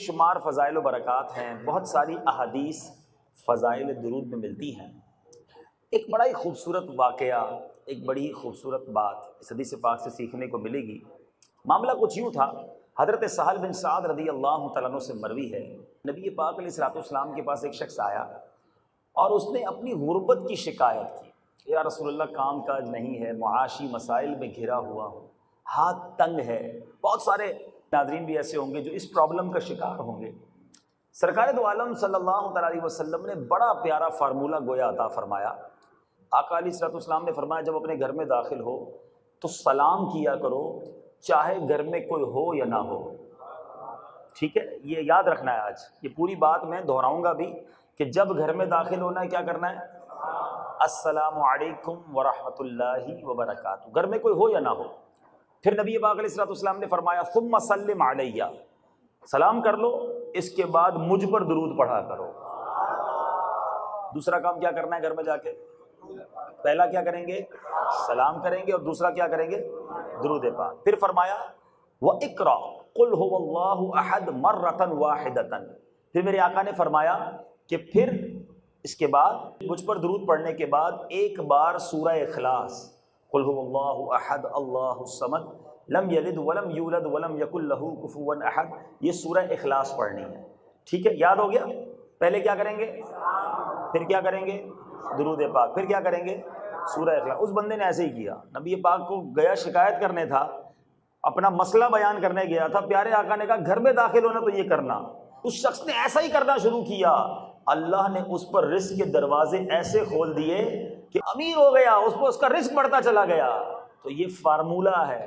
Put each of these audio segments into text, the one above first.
شمار فضائل و برکات ہیں، بہت ساری احادیث فضائل درود میں ملتی ہیں۔ ایک بڑا ہی خوبصورت واقعہ، ایک بڑی خوبصورت بات اس حدیث پاک سے سیکھنے کو ملے گی۔ معاملہ کچھ یوں تھا، حضرت سہل بن سعد رضی اللہ تعالیٰ عنہ سے مروی ہے، نبی پاک علیہ الصلوۃ والسلام کے پاس ایک شخص آیا اور اس نے اپنی غربت کی شکایت کی، یا رسول اللہ کام کاج نہیں ہے، معاشی مسائل میں گھرا ہوا ہوں، ہاتھ تنگ ہے۔ بہت سارے ناظرین بھی ایسے ہوں گے جو اس پرابلم کا شکار ہوں گے۔ سرکار دو عالم صلی اللہ تعالیٰ علیہ وسلم نے بڑا پیارا فارمولہ گویا عطا فرمایا۔ آقا علیہ الصلوۃ والسلام نے فرمایا جب اپنے گھر میں داخل ہو تو سلام کیا کرو، چاہے گھر میں کوئی ہو یا نہ ہو۔ ٹھیک ہے، یہ یاد رکھنا ہے۔ آج یہ پوری بات میں دہراؤں گا بھی کہ جب گھر میں داخل ہونا ہے کیا کرنا ہے؟ السلام علیکم ورحمۃ اللہ وبرکاتہ، گھر میں کوئی ہو یا نہ ہو۔ پھر نبی پاک علیہ الصلوۃ والسلام نے فرمایا ثم سلم علیہ، سلام کر لو، اس کے بعد مجھ پر درود پڑھا کرو۔ دوسرا کام کیا کرنا ہے گھر میں جا کے؟ پہلا کیا کریں گے؟ سلام کریں گے، اور دوسرا کیا کریں گے؟ درود پاک۔ پھر فرمایا وَاقْرَأْ قُلْ هُوَ اللَّهُ أَحَدٌ مَرَّةً وَاحِدَةً۔ پھر میرے آقا نے فرمایا کہ پھر اس کے بعد مجھ پر درود پڑھنے کے بعد ایک بار سورہ اخلاص، قُلْ هُوَ اللَّهُ أَحَدٌ اللَّهُ الصَّمَدُ لَمْ يَلِدْ وَلَمْ يُولَدْ وَلَمْ يَكُنْ لَهُ كُفُوًا أَحَدٌ، یہ سورہ اخلاص پڑھنی ہے۔ ٹھیک ہے، یاد ہو گیا؟ پہلے کیا کریں گے؟ پھر کیا کریں گے؟ درود پاک۔ پھر کیا کریں گے؟ سورہ اخلاص۔ اس بندے نے ایسے ہی کیا، نبی پاک کو گیا شکایت کرنے تھا، اپنا مسئلہ بیان کرنے گیا تھا، پیارے آقا نے کہا گھر میں داخل ہونا تو یہ کرنا۔ اس شخص نے ایسا ہی کرنا شروع کیا، اللہ نے اس پر رزق کے دروازے ایسے کھول دیے کہ امیر ہو گیا، اس پر اس کا رزق بڑھتا چلا گیا۔ تو یہ فارمولہ ہے،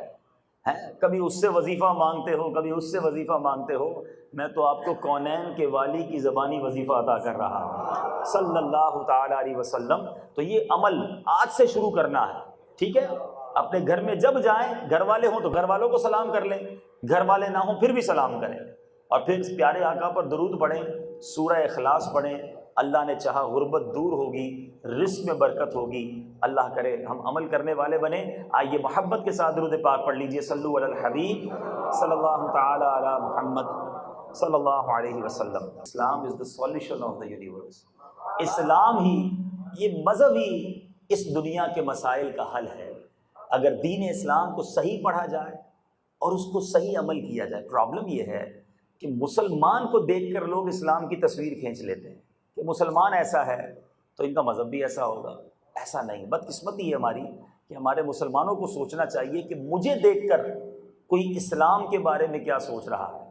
کبھی اس سے وظیفہ مانگتے ہو، کبھی اس سے وظیفہ مانگتے ہو، میں تو آپ کو کونین کے والی کی زبانی وظیفہ عطا کر رہا ہوں صلی اللہ تعالیٰ علیہ وسلم۔ تو یہ عمل آج سے شروع کرنا ہے، ٹھیک ہے؟ اپنے گھر میں جب جائیں، گھر والے ہوں تو گھر والوں کو سلام کر لیں، گھر والے نہ ہوں پھر بھی سلام کریں، اور پھر اس پیارے آقا پر درود پڑھیں، سورہ اخلاص پڑھیں۔ اللہ نے چاہا غربت دور ہوگی، رزق میں برکت ہوگی، اللہ کرے ہم عمل کرنے والے بنیں۔ آئیے محبت کے ساتھ درود پاک پڑھ لیجئے، صلو علی الحبیب صلی اللہ تعالی علی محمد صلی اللہ علیہ وسلم۔ اسلام از the solution of the universe۔ اسلام ہی، یہ مذہب ہی اس دنیا کے مسائل کا حل ہے۔ اگر دین اسلام کو صحیح پڑھا جائے اور اس کو صحیح عمل کیا جائے۔ پرابلم یہ ہے کہ مسلمان کو دیکھ کر لوگ اسلام کی تصویر کھینچ لیتے ہیں کہ مسلمان ایسا ہے تو ان کا مذہب بھی ایسا ہوگا۔ ایسا نہیں، بدقسمتی ہے ہماری کہ ہمارے مسلمانوں کو سوچنا چاہیے کہ مجھے دیکھ کر کوئی اسلام کے بارے میں کیا سوچ رہا ہے۔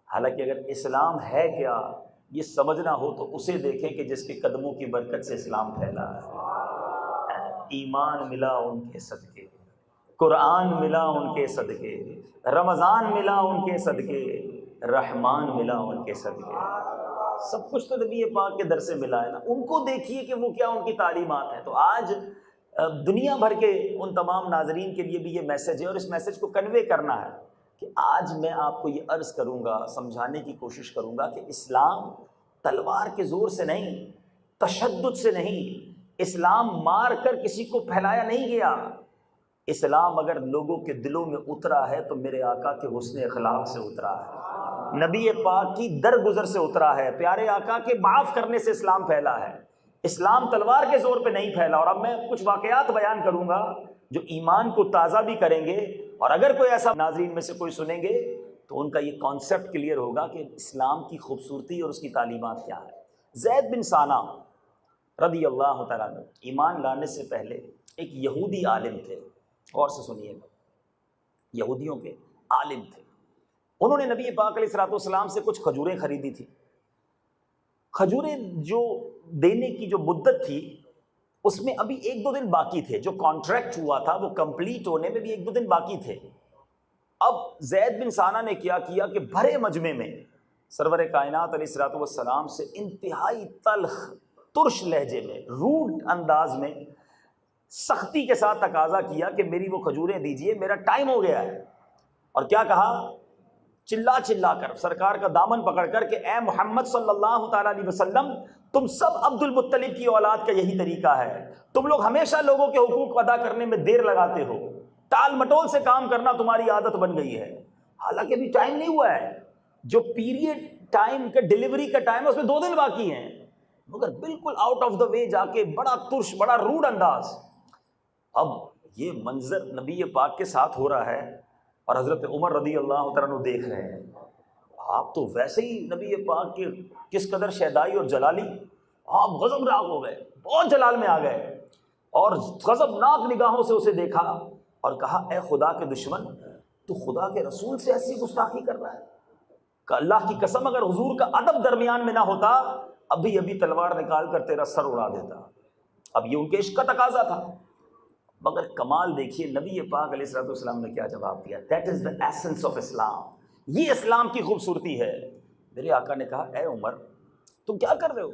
حالانکہ اگر اسلام ہے کیا یہ سمجھنا ہو تو اسے دیکھیں کہ جس کے قدموں کی برکت سے اسلام پھیلا ہے۔ ایمان ملا ان کے صدقے، قرآن ملا ان کے صدقے، رمضان ملا ان کے صدقے، رحمان ملا ان کے صدقے۔ سب کچھ تو نبی پاک کے در سے ملا ہے نا، ان کو دیکھیے کہ وہ کیا ان کی تعلیمات ہیں۔ تو آج دنیا بھر کے ان تمام ناظرین کے لیے بھی یہ میسج ہے، اور اس میسج کو کنوے کرنا ہے کہ آج میں آپ کو یہ عرض کروں گا، سمجھانے کی کوشش کروں گا کہ اسلام تلوار کے زور سے نہیں، تشدد سے نہیں، اسلام مار کر کسی کو پھیلایا نہیں گیا۔ اسلام اگر لوگوں کے دلوں میں اترا ہے تو میرے آقا کے حسن اخلاق سے اترا ہے، نبی پاک کی درگزر سے اترا ہے، پیارے آقا کے معاف کرنے سے اسلام پھیلا ہے۔ اسلام تلوار کے زور پہ نہیں پھیلا۔ اور اب میں کچھ واقعات بیان کروں گا جو ایمان کو تازہ بھی کریں گے، اور اگر کوئی ایسا ناظرین میں سے کوئی سنیں گے تو ان کا یہ کانسیپٹ کلیئر ہوگا کہ اسلام کی خوبصورتی اور اس کی تعلیمات کیا ہے۔ زید بن ثانہ رضی اللہ تعالیٰ عنہ ایمان لانے سے پہلے ایک یہودی عالم تھے، غور سے سنیے گا، یہودیوں کے عالم تھے۔ انہوں نے نبی پاک علیہ الصلوۃ والسلام سے کچھ کھجوریں خریدی تھی۔ کھجوریں جو دینے کی جو مدت تھی اس میں ابھی 1-2 دن باقی تھے، جو کانٹریکٹ ہوا تھا وہ کمپلیٹ ہونے میں بھی 1-2 دن باقی تھے۔ اب زید بن ثانہ نے کیا کیا کہ بھرے مجمع میں سرور کائنات علیہ الصلوۃ والسلام سے انتہائی تلخ ترش لہجے میں، روڈ انداز میں، سختی کے ساتھ تقاضا کیا کہ میری وہ کھجوریں دیجئے، میرا ٹائم ہو گیا ہے۔ اور کیا کہا؟ چلا چلا کر سرکار کا دامن پکڑ کر کہ اے محمد صلی اللہ تعالیٰ علیہ وسلم، تم سب عبد المطلب کی اولاد کا یہی طریقہ ہے، تم لوگ ہمیشہ لوگوں کے حقوق ادا کرنے میں دیر لگاتے ہو، ٹال مٹول سے کام کرنا تمہاری عادت بن گئی ہے۔ حالانکہ بھی ٹائم نہیں ہوا ہے، جو پیریڈ ٹائم کا ڈیلیوری کا ٹائم ہے اس میں 2 دن باقی ہیں، مگر بالکل آؤٹ آف دا وے جا کے بڑا ترش بڑا روڈ انداز. اب یہ منظر نبی پاک کے ساتھ ہو رہا ہے اور حضرت عمر رضی اللہ تعالیٰ عنہ دیکھ رہے ہیں. آپ تو ویسے ہی نبی پاک کے کس قدر شیدائی اور جلالی، آپ غضب ناک ہو گئے، بہت جلال میں آ گئے اور غضبناک نگاہوں سے اسے دیکھا اور کہا اے خدا کے دشمن، تو خدا کے رسول سے ایسی گستاخی کر رہا ہے کہ اللہ کی قسم اگر حضور کا ادب درمیان میں نہ ہوتا ابھی ابھی تلوار نکال کر تیرا سر اڑا دیتا. اب یہ ان کے عشق کا تقاضا تھا. مگر کمال دیکھیے نبی پاک علیہ الصلوۃ والسلام نے کیا جواب دیا. That is the essence of Islam. یہ اسلام کی خوبصورتی ہے. میرے آقا نے کہا اے عمر تم کیا کر رہے ہو؟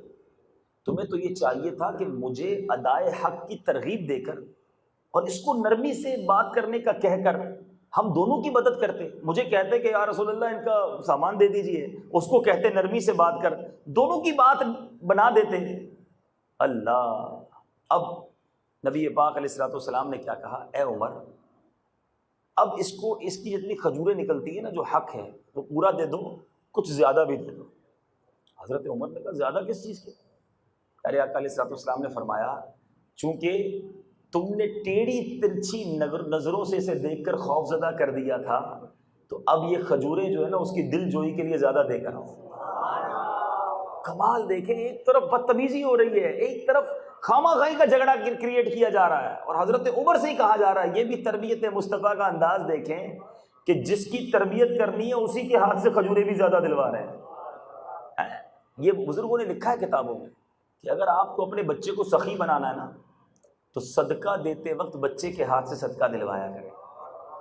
تمہیں تو یہ چاہیے تھا کہ مجھے ادائے حق کی ترغیب دے کر اور اس کو نرمی سے بات کرنے کا کہہ کر ہم دونوں کی مدد کرتے. مجھے کہتے کہ یا رسول اللہ ان کا سامان دے دیجئے، اس کو کہتے نرمی سے بات کر، دونوں کی بات بنا دیتے. اللہ. اب نبی پاک علیہ الصلوۃ والسلام نے کیا کہا اے عمر اب اس کو اس کی جتنی کھجوریں نکلتی ہیں نا جو حق ہے وہ پورا دے دو، کچھ زیادہ بھی دے دو. حضرت عمر نے کہا زیادہ کس چیز کے؟ ارے آقا علیہ الصلوۃ والسلام نے فرمایا چونکہ تم نے ٹیڑھی ترچھی نظروں سے اسے دیکھ کر خوف زدہ کر دیا تھا تو اب یہ کھجوریں جو ہے نا اس کی دل جوئی کے لیے زیادہ دے کر آؤ. کمال دیکھیں، ایک طرف بدتمیزی ہو رہی ہے، ایک طرف خامہ خواہی کا جھگڑا کریٹ کیا جا رہا ہے اور حضرت عمر سے ہی کہا جا رہا ہے. یہ بھی تربیت مصطفیٰ کا انداز دیکھیں کہ جس کی تربیت کرنی ہے اسی کے ہاتھ سے کھجوریں بھی زیادہ دلوا رہے ہیں. یہ بزرگوں نے لکھا ہے کتابوں میں کہ اگر آپ کو اپنے بچے کو سخی بنانا ہے نا تو صدقہ دیتے وقت بچے کے ہاتھ سے صدقہ دلوایا کریں.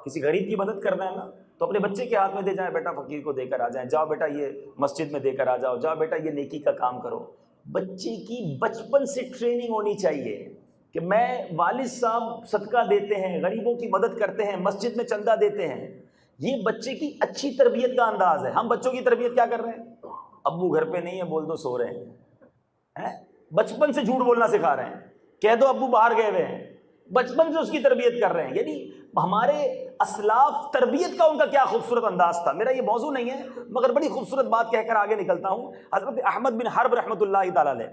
کسی غریب کی مدد کرنا ہے نا تو اپنے بچے کے ہاتھ میں دے جائیں، بیٹا فقیر کو دے کر آ جائیں، جاؤ بیٹا یہ مسجد میں دے کر آ جاؤ، جاؤ بیٹا یہ نیکی کا کام کرو. بچے کی بچپن سے ٹریننگ ہونی چاہیے کہ میں والد صاحب صدقہ دیتے ہیں، غریبوں کی مدد کرتے ہیں، مسجد میں چندہ دیتے ہیں. یہ بچے کی اچھی تربیت کا انداز ہے. ہم بچوں کی تربیت کیا کر رہے ہیں؟ ابو گھر پہ نہیں ہے بول دو سو رہے ہیں. بچپن سے جھوٹ بولنا سکھا رہے ہیں، کہہ دو ابو باہر گئے ہوئے ہیں. بچپن سے اس کی تربیت کر رہے ہیں. یعنی ہمارے اسلاف تربیت کا ان کا کیا خوبصورت انداز تھا. میرا یہ موضوع نہیں ہے مگر بڑی خوبصورت بات کہہ کر آگے نکلتا ہوں. حضرت احمد بن حرب رحمۃ اللہ تعالی علیہ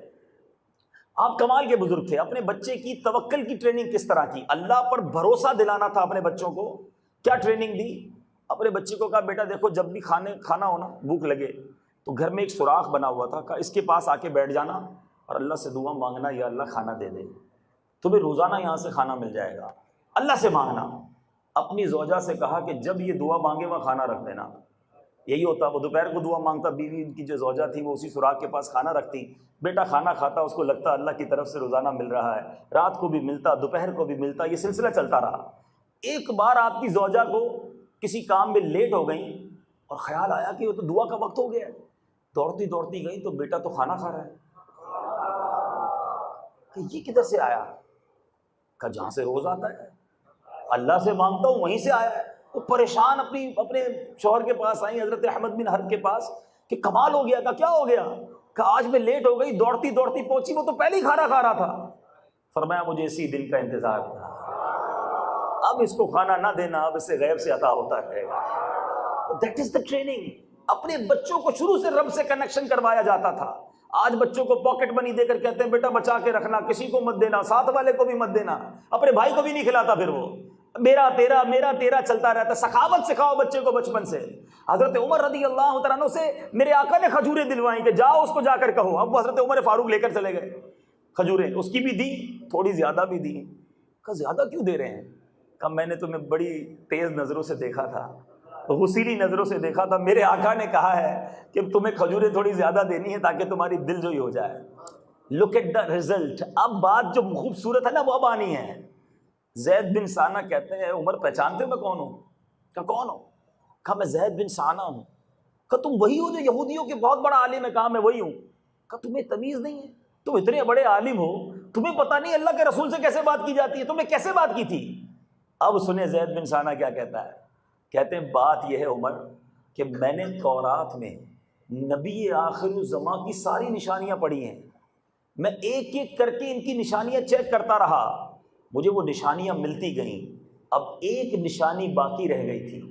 آپ کمال کے بزرگ تھے. اپنے بچے کی توکل کی ٹریننگ کس طرح کی، اللہ پر بھروسہ دلانا تھا اپنے بچوں کو. کیا ٹریننگ دی؟ اپنے بچے کو کہا بیٹا دیکھو جب بھی کھانا ہو نا بھوک لگے تو گھر میں ایک سوراخ بنا ہوا تھا، کہا اس کے پاس آ کے بیٹھ جانا اور اللہ سے دعا مانگنا یا اللہ کھانا دے دے، تمہیں روزانہ یہاں سے کھانا مل جائے گا. اللہ سے مانگنا. اپنی زوجہ سے کہا کہ جب یہ دعا مانگے وہاں کھانا رکھ دینا. یہی ہوتا، وہ دوپہر کو دعا مانگتا، بیوی ان کی جو زوجہ تھی وہ اسی سوراخ کے پاس کھانا رکھتی. بیٹا کھانا کھاتا، اس کو لگتا اللہ کی طرف سے روزانہ مل رہا ہے، رات کو بھی ملتا دوپہر کو بھی ملتا. یہ سلسلہ چلتا رہا. ایک بار آپ کی زوجہ کو کسی کام میں لیٹ ہو گئی اور خیال آیا کہ وہ تو دعا کا وقت ہو گیا ہے. دوڑتی دوڑتی گئی تو بیٹا تو کھانا کھا رہا ہے. کہ یہ کدھر سے آیا؟ کہ جہاں سے روز آتا ہے، اللہ سے مانگتا ہوں وہیں سے آیا ہے. وہ پریشان اپنے شوہر کے پاس آئی حضرت احمد بن حرب کے پاس کہ کمال ہو گیا. کہ کیا ہو گیا؟ کہ آج میں لیٹ ہو گئی، دوڑتی دوڑتی پہنچی، وہ تو پہلے ہی کھانا کھا رہا تھا. فرمایا مجھے اسی دن کا انتظار تھا، اب اس کو کھانا نہ دینا، اب اسے غیب سے عطا ہوتا رہے گا. That is the training. اپنے بچوں کو شروع سے رب سے کنیکشن کروایا جاتا تھا. آج بچوں کو پاکٹ منی دے کر کہتے ہیں بیٹا بچا کے رکھنا، کسی کو مت دینا، ساتھ والے کو بھی مت دینا. اپنے بھائی کو بھی نہیں کھلاتا، پھر وہ میرا تیرا چلتا رہتا. سخاوت سکھاؤ بچے کو بچپن سے. حضرت عمر رضی اللہ تعالیٰ عنہ سے میرے آقا نے کھجوریں دلوائیں کہ جاؤ اس کو جا کر کہو. اب وہ حضرت عمر فاروق لے کر چلے گئے کھجوریں. اس کی بھی دی، تھوڑی زیادہ بھی دی. کہا زیادہ کیوں دے رہے ہیں؟ کہا میں نے تمہیں بڑی تیز نظروں سے دیکھا تھا، غسیلی نظروں سے دیکھا تھا. میرے آقا نے کہا ہے کہ تمہیں کھجوریں تھوڑی زیادہ دینی ہے تاکہ تمہاری دل جوئی ہو جائے. Look at the result. اب بات جو خوبصورت ہے نا وہ اب آنی ہے. زید بن ثانہ کہتے ہیں عمر پہچانتے ہو میں کون ہوں؟ کہا کون ہو؟ کہا میں زید بن ثانہ ہوں. کہا تم وہی ہو جو یہودیوں کے بہت بڑا عالم ہے؟ کہا میں وہی ہوں. کہا تمہیں تمیز نہیں ہے؟ تم اتنے بڑے عالم ہو، تمہیں پتہ نہیں اللہ کے رسول سے کیسے بات کی جاتی ہے؟ تم نے کیسے بات کی تھی؟ اب سنیں زید بن ثانہ کیا کہتا ہے. کہتے ہیں بات یہ ہے عمر کہ میں نے تورات میں نبی آخر الزماں کی ساری نشانیاں پڑھی ہیں. میں ایک ایک کر کے ان کی نشانیاں چیک کرتا رہا، مجھے وہ نشانیاں ملتی گئیں. اب ایک نشانی باقی رہ گئی تھی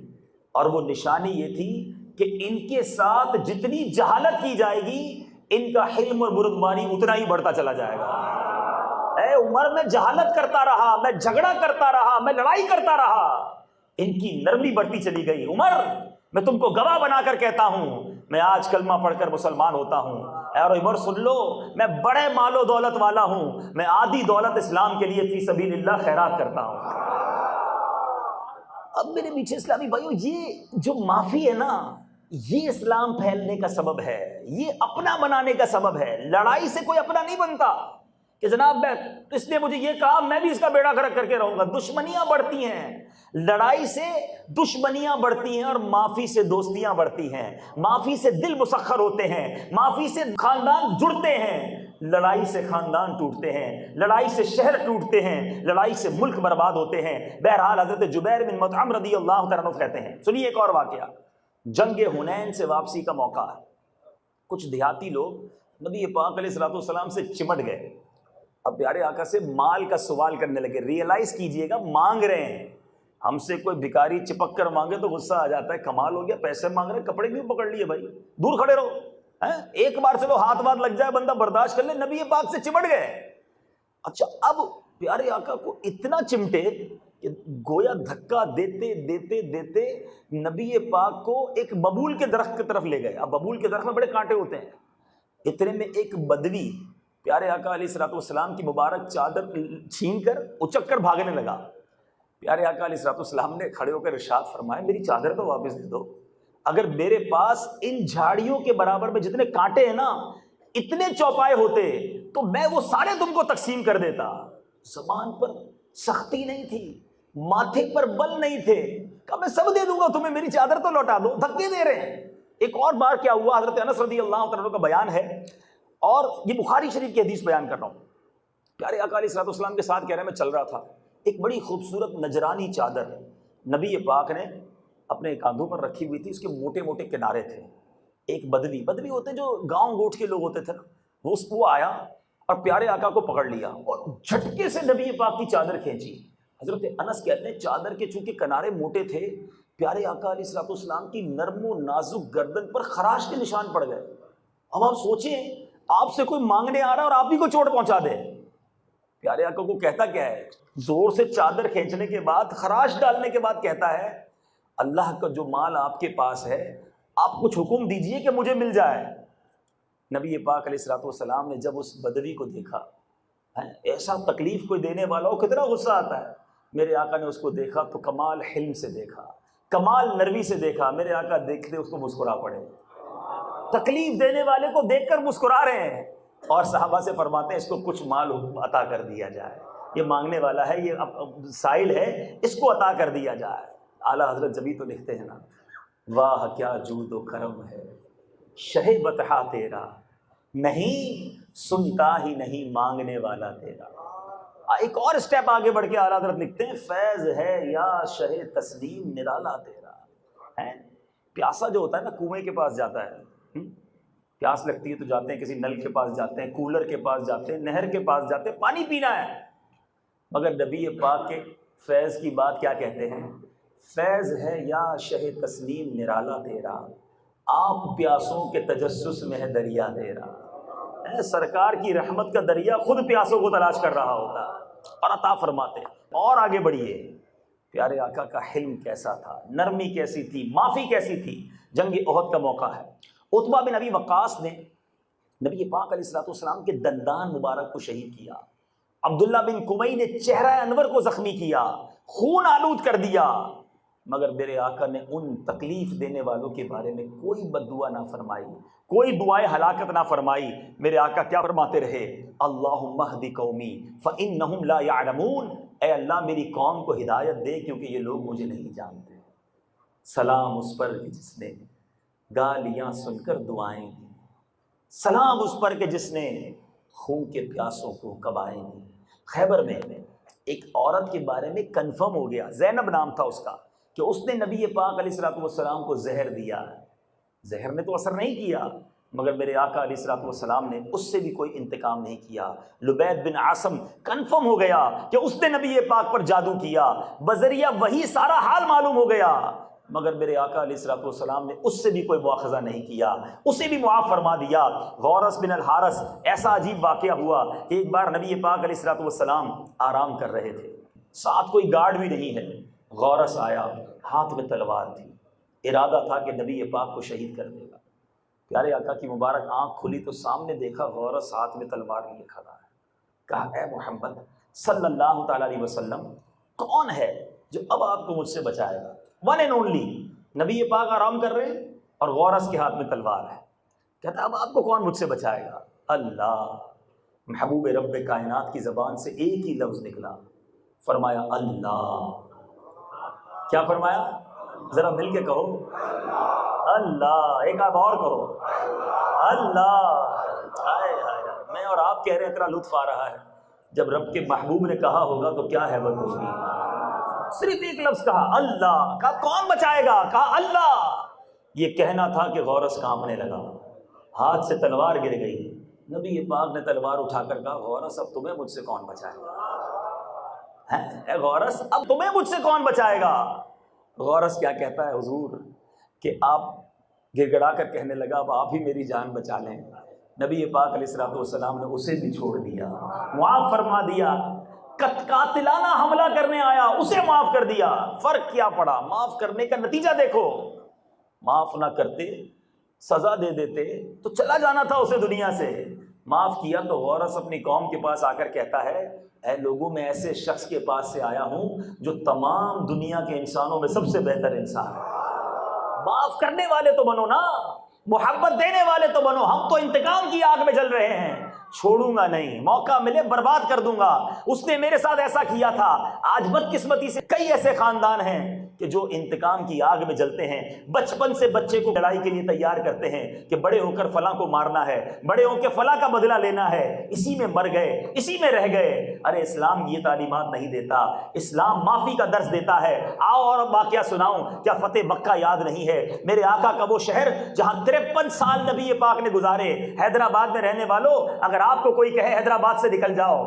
اور وہ نشانی یہ تھی کہ ان کے ساتھ جتنی جہالت کی جائے گی ان کا حلم اور بردباری اتنا ہی بڑھتا چلا جائے گا۔ اے عمر میں جہالت کرتا رہا، میں جھگڑا کرتا رہا، میں لڑائی کرتا رہا، ان کی نرمی بڑھتی چلی گئی۔ عمر میں تم کو گواہ بنا کر کہتا ہوں میں آج کلمہ پڑھ کر مسلمان ہوتا ہوں، اور عمر سن لو میں بڑے مال و دولت والا ہوں، میں آدھی دولت اسلام کے لیے فی سبیل اللہ خیرات کرتا ہوں۔ اب میرے میٹھے اسلامی بھائیو، یہ جو معافی ہے نا، یہ اسلام پھیلنے کا سبب ہے، یہ اپنا بنانے کا سبب ہے۔ لڑائی سے کوئی اپنا نہیں بنتا کہ جناب میں اس نے مجھے یہ کہا میں بھی اس کا بیڑا غرق کر کے رہوں گا۔ دشمنیاں بڑھتی ہیں، لڑائی سے دشمنیاں بڑھتی ہیں، اور معافی سے دوستیاں بڑھتی ہیں، معافی سے دل مسخر ہوتے ہیں، معافی سے خاندان جڑتے ہیں، لڑائی سے خاندان ٹوٹتے ہیں، لڑائی سے شہر ٹوٹتے ہیں، لڑائی سے ملک برباد ہوتے ہیں۔ بہرحال حضرت جبیر بن مطعم رضی اللہ تعالیٰ عنہ کہتے ہیں، سنیے ایک اور واقعہ، جنگ حنین سے واپسی کا موقع ہے۔ کچھ دیہاتی لوگ نبی پاک علیہ الصلوۃ والسلام سے چمٹ گئے، اب پیارے آقا سے مال کا سوال کرنے لگے۔ ریئلائز کیجئے گا، مانگ رہے ہیں، ہم سے کوئی بھکاری چپک کر مانگے تو غصہ آ جاتا ہے، کمال ہو گیا، پیسے مانگ رہے، کپڑے کیوں پکڑ لیے بھائی، دور کھڑے رہو، ایک بار چلو ہاتھ بات لگ جائے بندہ برداشت کر لے، نبی پاک سے چمٹ گئے۔ اچھا اب پیارے آقا کو اتنا چمٹے کہ گویا دھکا دیتے دیتے دیتے نبی پاک کو ایک ببول کے درخت کی طرف لے گئے۔ اب ببول کے درخت میں بڑے کانٹے ہوتے ہیں، اتنے میں ایک بدوی پیارے آقا علیہ الصلوۃ والسلام کی مبارک چادر چھین کر اچک کر بھاگنے لگا۔ پیارے آقا علیہ الصلوۃ والسلام نے کھڑے ہو کر ارشاد فرمایا میری چادر تو واپس دے دو، اگر میرے پاس ان جھاڑیوں کے برابر میں جتنے کانٹے ہیں نا اتنے چوپائے ہوتے تو میں وہ سارے تم کو تقسیم کر دیتا۔ زبان پر سختی نہیں تھی، ماتھے پر بل نہیں تھے، کہ میں سب دے دوں گا تمہیں، میری چادر تو لوٹا دو، دھکے دے رہے ہیں۔ ایک اور بار کیا ہوا، حضرت انس رضی اللہ تعالیٰ کا بیان ہے، اور یہ بخاری شریف کی حدیث بیان کر رہا ہوں۔ پیارے آقا علیہ الصلوۃ والسلام کے ساتھ کہہ رہے ہیں میں چل رہا تھا، ایک بڑی خوبصورت نجرانی چادر نبی پاک نے اپنے کاندھوں پر رکھی ہوئی تھی، اس کے موٹے موٹے کنارے تھے۔ ایک بدوی ہوتے جو گاؤں گوٹھ کے لوگ ہوتے تھے نا، وہ آیا اور پیارے آقا کو پکڑ لیا اور جھٹکے سے نبی پاک کی چادر کھینچی۔ حضرت انس کہتے ہیں چادر کے چونکہ کنارے موٹے تھے، پیارے آقا علیہ الصلوۃ والسلام کی نرم و نازک گردن پر خراش کے نشان پڑ گئے۔ اب آپ سوچیں آپ سے کوئی مانگنے آ رہا ہے اور آپ ہی کو چوٹ پہنچا دے، پیارے آقا کو کہتا کیا ہے، زور سے چادر کھینچنے کے بعد، خراش ڈالنے کے بعد کہتا ہے اللہ کا جو مال آپ کے پاس ہے آپ کچھ حکم دیجئے کہ مجھے مل جائے۔ نبی پاک علیہ الصلوۃ والسلام نے جب اس بدوی کو دیکھا، ایسا تکلیف کوئی دینے والا ہو کتنا غصہ آتا ہے، میرے آقا نے اس کو دیکھا تو کمال حلم سے دیکھا، کمال نرمی سے دیکھا، میرے آقا دیکھتے اس کو مسکرا پڑے، تکلیف دینے والے کو دیکھ کر مسکرا رہے ہیں، اور صحابہ سے فرماتے ہیں اس کو کچھ مال عطا کر دیا جائے، یہ مانگنے والا ہے، یہ سائل ہے، اس کو عطا کر دیا جائے۔ اعلیٰ حضرت جبھی تو لکھتے ہیں نا، واہ کیا جود و کرم ہے شہ بطحا تیرا، نہیں سنتا ہی نہیں مانگنے والا تیرا۔ ایک اور سٹیپ آگے بڑھ کے اعلیٰ حضرت لکھتے ہیں فیض ہے یا شہ تسلیم نرالا تیرا۔ پیاسا جو ہوتا ہے نا کنویں کے پاس جاتا ہے، پیاس لگتی ہے تو جاتے ہیں کسی نل کے پاس جاتے ہیں، کولر کے پاس جاتے ہیں، نہر کے پاس جاتے ہیں، پانی پینا ہے، مگر نبی پاک کے فیض کی بات کیا کہتے ہیں، فیض ہے یا شہ تسلیم نرالا تیرا، آپ پیاسوں کے تجسس میں ہے دریا تیرا۔ سرکار کی رحمت کا دریا خود پیاسوں کو تلاش کر رہا ہوتا اور عطا فرماتے۔ اور آگے بڑھیے، پیارے آقا کا حلم کیسا تھا، نرمی کیسی تھی، معافی کیسی تھی۔ جنگ احد کا موقع ہے، عتبہ بن ابی وقاص نے نبی پاک علیہ الصلوۃ والسلام کے دندان مبارک کو شہید کیا، عبداللہ بن کمی نے چہرہ انور کو زخمی کیا، خون آلود کر دیا، مگر میرے آقا نے ان تکلیف دینے والوں کے بارے میں کوئی بد دعا نہ فرمائی، کوئی دعائے ہلاکت نہ فرمائی۔ میرے آقا کیا فرماتے رہے، اللہم اہد قومی فانہم لا یعلمون، اے اللہ میری قوم کو ہدایت دے کیونکہ یہ لوگ مجھے نہیں جانتے۔ سلام اس پر جس نے گالیاں سن کر دعائیں دی، سلام اس پر کہ جس نے خون کے پیاسوں کو کبائیں دی۔ خیبر میں ایک عورت کے بارے میں کنفرم ہو گیا، زینب نام تھا اس کا، کہ اس نے نبی پاک علیہ الصلوۃ والسلام کو زہر دیا۔ زہر نے تو اثر نہیں کیا، مگر میرے آقا علیہ الصلوۃ والسلام نے اس سے بھی کوئی انتقام نہیں کیا۔ لبید بن عاصم کنفرم ہو گیا کہ اس نے نبی پاک پر جادو کیا، بذریعہ وہی سارا حال معلوم ہو گیا۔ مگر میرے آقا علیہ الصلوۃ والسلام نے اس سے بھی کوئی مواخذہ نہیں کیا، اسے بھی معاف فرما دیا۔ غورث بن الحارث، ایسا عجیب واقعہ ہوا کہ ایک بار نبی پاک علیہ الصلوۃ والسلام آرام کر رہے تھے، ساتھ کوئی گارڈ بھی نہیں ہے، غورث آیا، ہاتھ میں تلوار تھی، ارادہ تھا کہ نبی پاک کو شہید کر دے گا۔ پیارے آقا کی مبارک آنکھ کھلی تو سامنے دیکھا غورث ہاتھ میں تلوار لیے کھڑا ہے۔ کہا اے محمد صلی اللہ تعالی علیہ وسلم، کون ہے جو اب آپ کو مجھ سے بچائے گا؟ ون اینڈ اونلی، نبی پاک آرام کر رہے ہیں اور غورث کے ہاتھ میں تلوار ہے۔ کہتا ہے اب آپ کو کون مجھ سے بچائے گا؟ اللہ۔ محبوب رب کائنات کی زبان سے ایک ہی لفظ نکلا، فرمایا اللہ۔ کیا فرمایا؟ ذرا مل کے کہو اللہ، ایک آپ اور کہو اللہ۔ ہائے ہائے، میں اور آپ کہہ رہے ہیں، اتنا لطف آ رہا ہے۔ جب رب کے محبوب نے کہا ہوگا تو کیا ہے وہ خوشی۔ صرف ایک لفظ کہا اللہ، کہا کون بچائے گا؟ کہا اللہ۔ یہ کہنا تھا کہ غورث کانپنے لگا، ہاتھ سے تلوار گر گئی۔ نبی پاک نے تلوار اٹھا کر کہا غورث اب تمہیں مجھ سے کون بچائے گا؟ اے غورث اب تمہیں مجھ سے کون بچائے گا؟ غورث کیا کہتا ہے حضور کہ آپ گڑ گڑا کر کہنے لگا اب آپ ہی میری جان بچا لیں۔ نبی پاک علیہ الصلوۃ والسلام نے اسے بھی چھوڑ دیا، معاف فرما دیا۔ قاتلانہ حملہ کرنے آیا، اسے معاف کر دیا۔ فرق کیا پڑا؟ معاف کرنے کا نتیجہ دیکھو، معاف نہ کرتے، سزا دے دیتے تو چلا جانا تھا اسے دنیا سے۔ معاف کیا تو غورث اپنی قوم کے پاس آ کر کہتا ہے اے لوگوں، میں ایسے شخص کے پاس سے آیا ہوں جو تمام دنیا کے انسانوں میں سب سے بہتر انسان ہے۔ معاف کرنے والے تو بنو نا، محبت دینے والے تو بنو۔ ہم تو انتقام کی آگ میں جل رہے ہیں، چھوڑوں گا نہیں، موقع ملے برباد کر دوں گا۔ اس نے میرے ساتھ ایسا کیا تھا۔ آج بدقسمتی سے کئی ایسے خاندان ہیں کہ جو انتقام کی آگ میں جلتے ہیں، بچپن سے بچے کو لڑائی کے لیے تیار کرتے ہیں کہ بڑے ہو کر فلاں کو مارنا ہے، بڑے ہو کے فلاں کا بدلہ لینا ہے، اسی میں مر گئے، اسی میں رہ گئے۔ ارے اسلام یہ تعلیمات نہیں دیتا، اسلام معافی کا درس دیتا ہے۔ آؤ اور واقعہ سناؤں، کیا فتح مکہ یاد نہیں ہے؟ میرے آقا کا وہ شہر جہاں 53 سال نبی پاک نے گزارے۔ حیدرآباد میں رہنے والوں، اگر آپ کو کوئی کہے حیدرآباد سے نکل جاؤ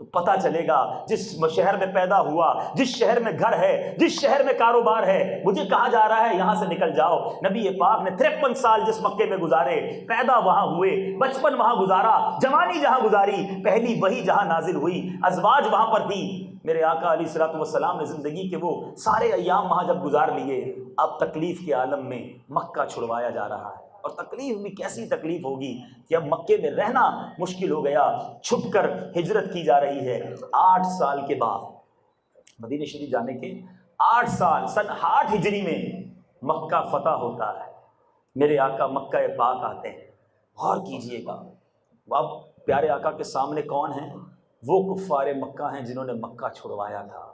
تو پتہ چلے گا جس شہر میں پیدا ہوا، جس شہر میں گھر ہے، جس شہر میں کاروبار ہے، مجھے کہا جا رہا ہے یہاں سے نکل جاؤ۔ نبی پاک نے 53 سال جس مکے میں گزارے، پیدا وہاں ہوئے، بچپن وہاں گزارا، جوانی جہاں گزاری، پہلی وحی جہاں نازل ہوئی، ازواج وہاں پر تھی۔ میرے آقا علیہ الصلوۃ والسلام نے زندگی کے وہ سارے ایام وہاں جب گزار لیے، اب تکلیف کے عالم میں مکہ چھڑوایا جا رہا ہے۔ اور تکلیف بھی کیسی تکلیف ہوگی کہ اب مکے میں رہنا مشکل ہو گیا، چھپ کر ہجرت کی جا رہی ہے۔ 8 سال کے بعد مدینہ شریف جانے کے 8 سال، سن 8 ہجری میں مکہ فتح ہوتا ہے۔ میرے آقا مکہ پاک آتے ہیں۔ غور کیجئے گا، اب پیارے آقا کے سامنے کون ہیں؟ وہ کفار مکہ ہیں جنہوں نے مکہ چھڑوایا تھا،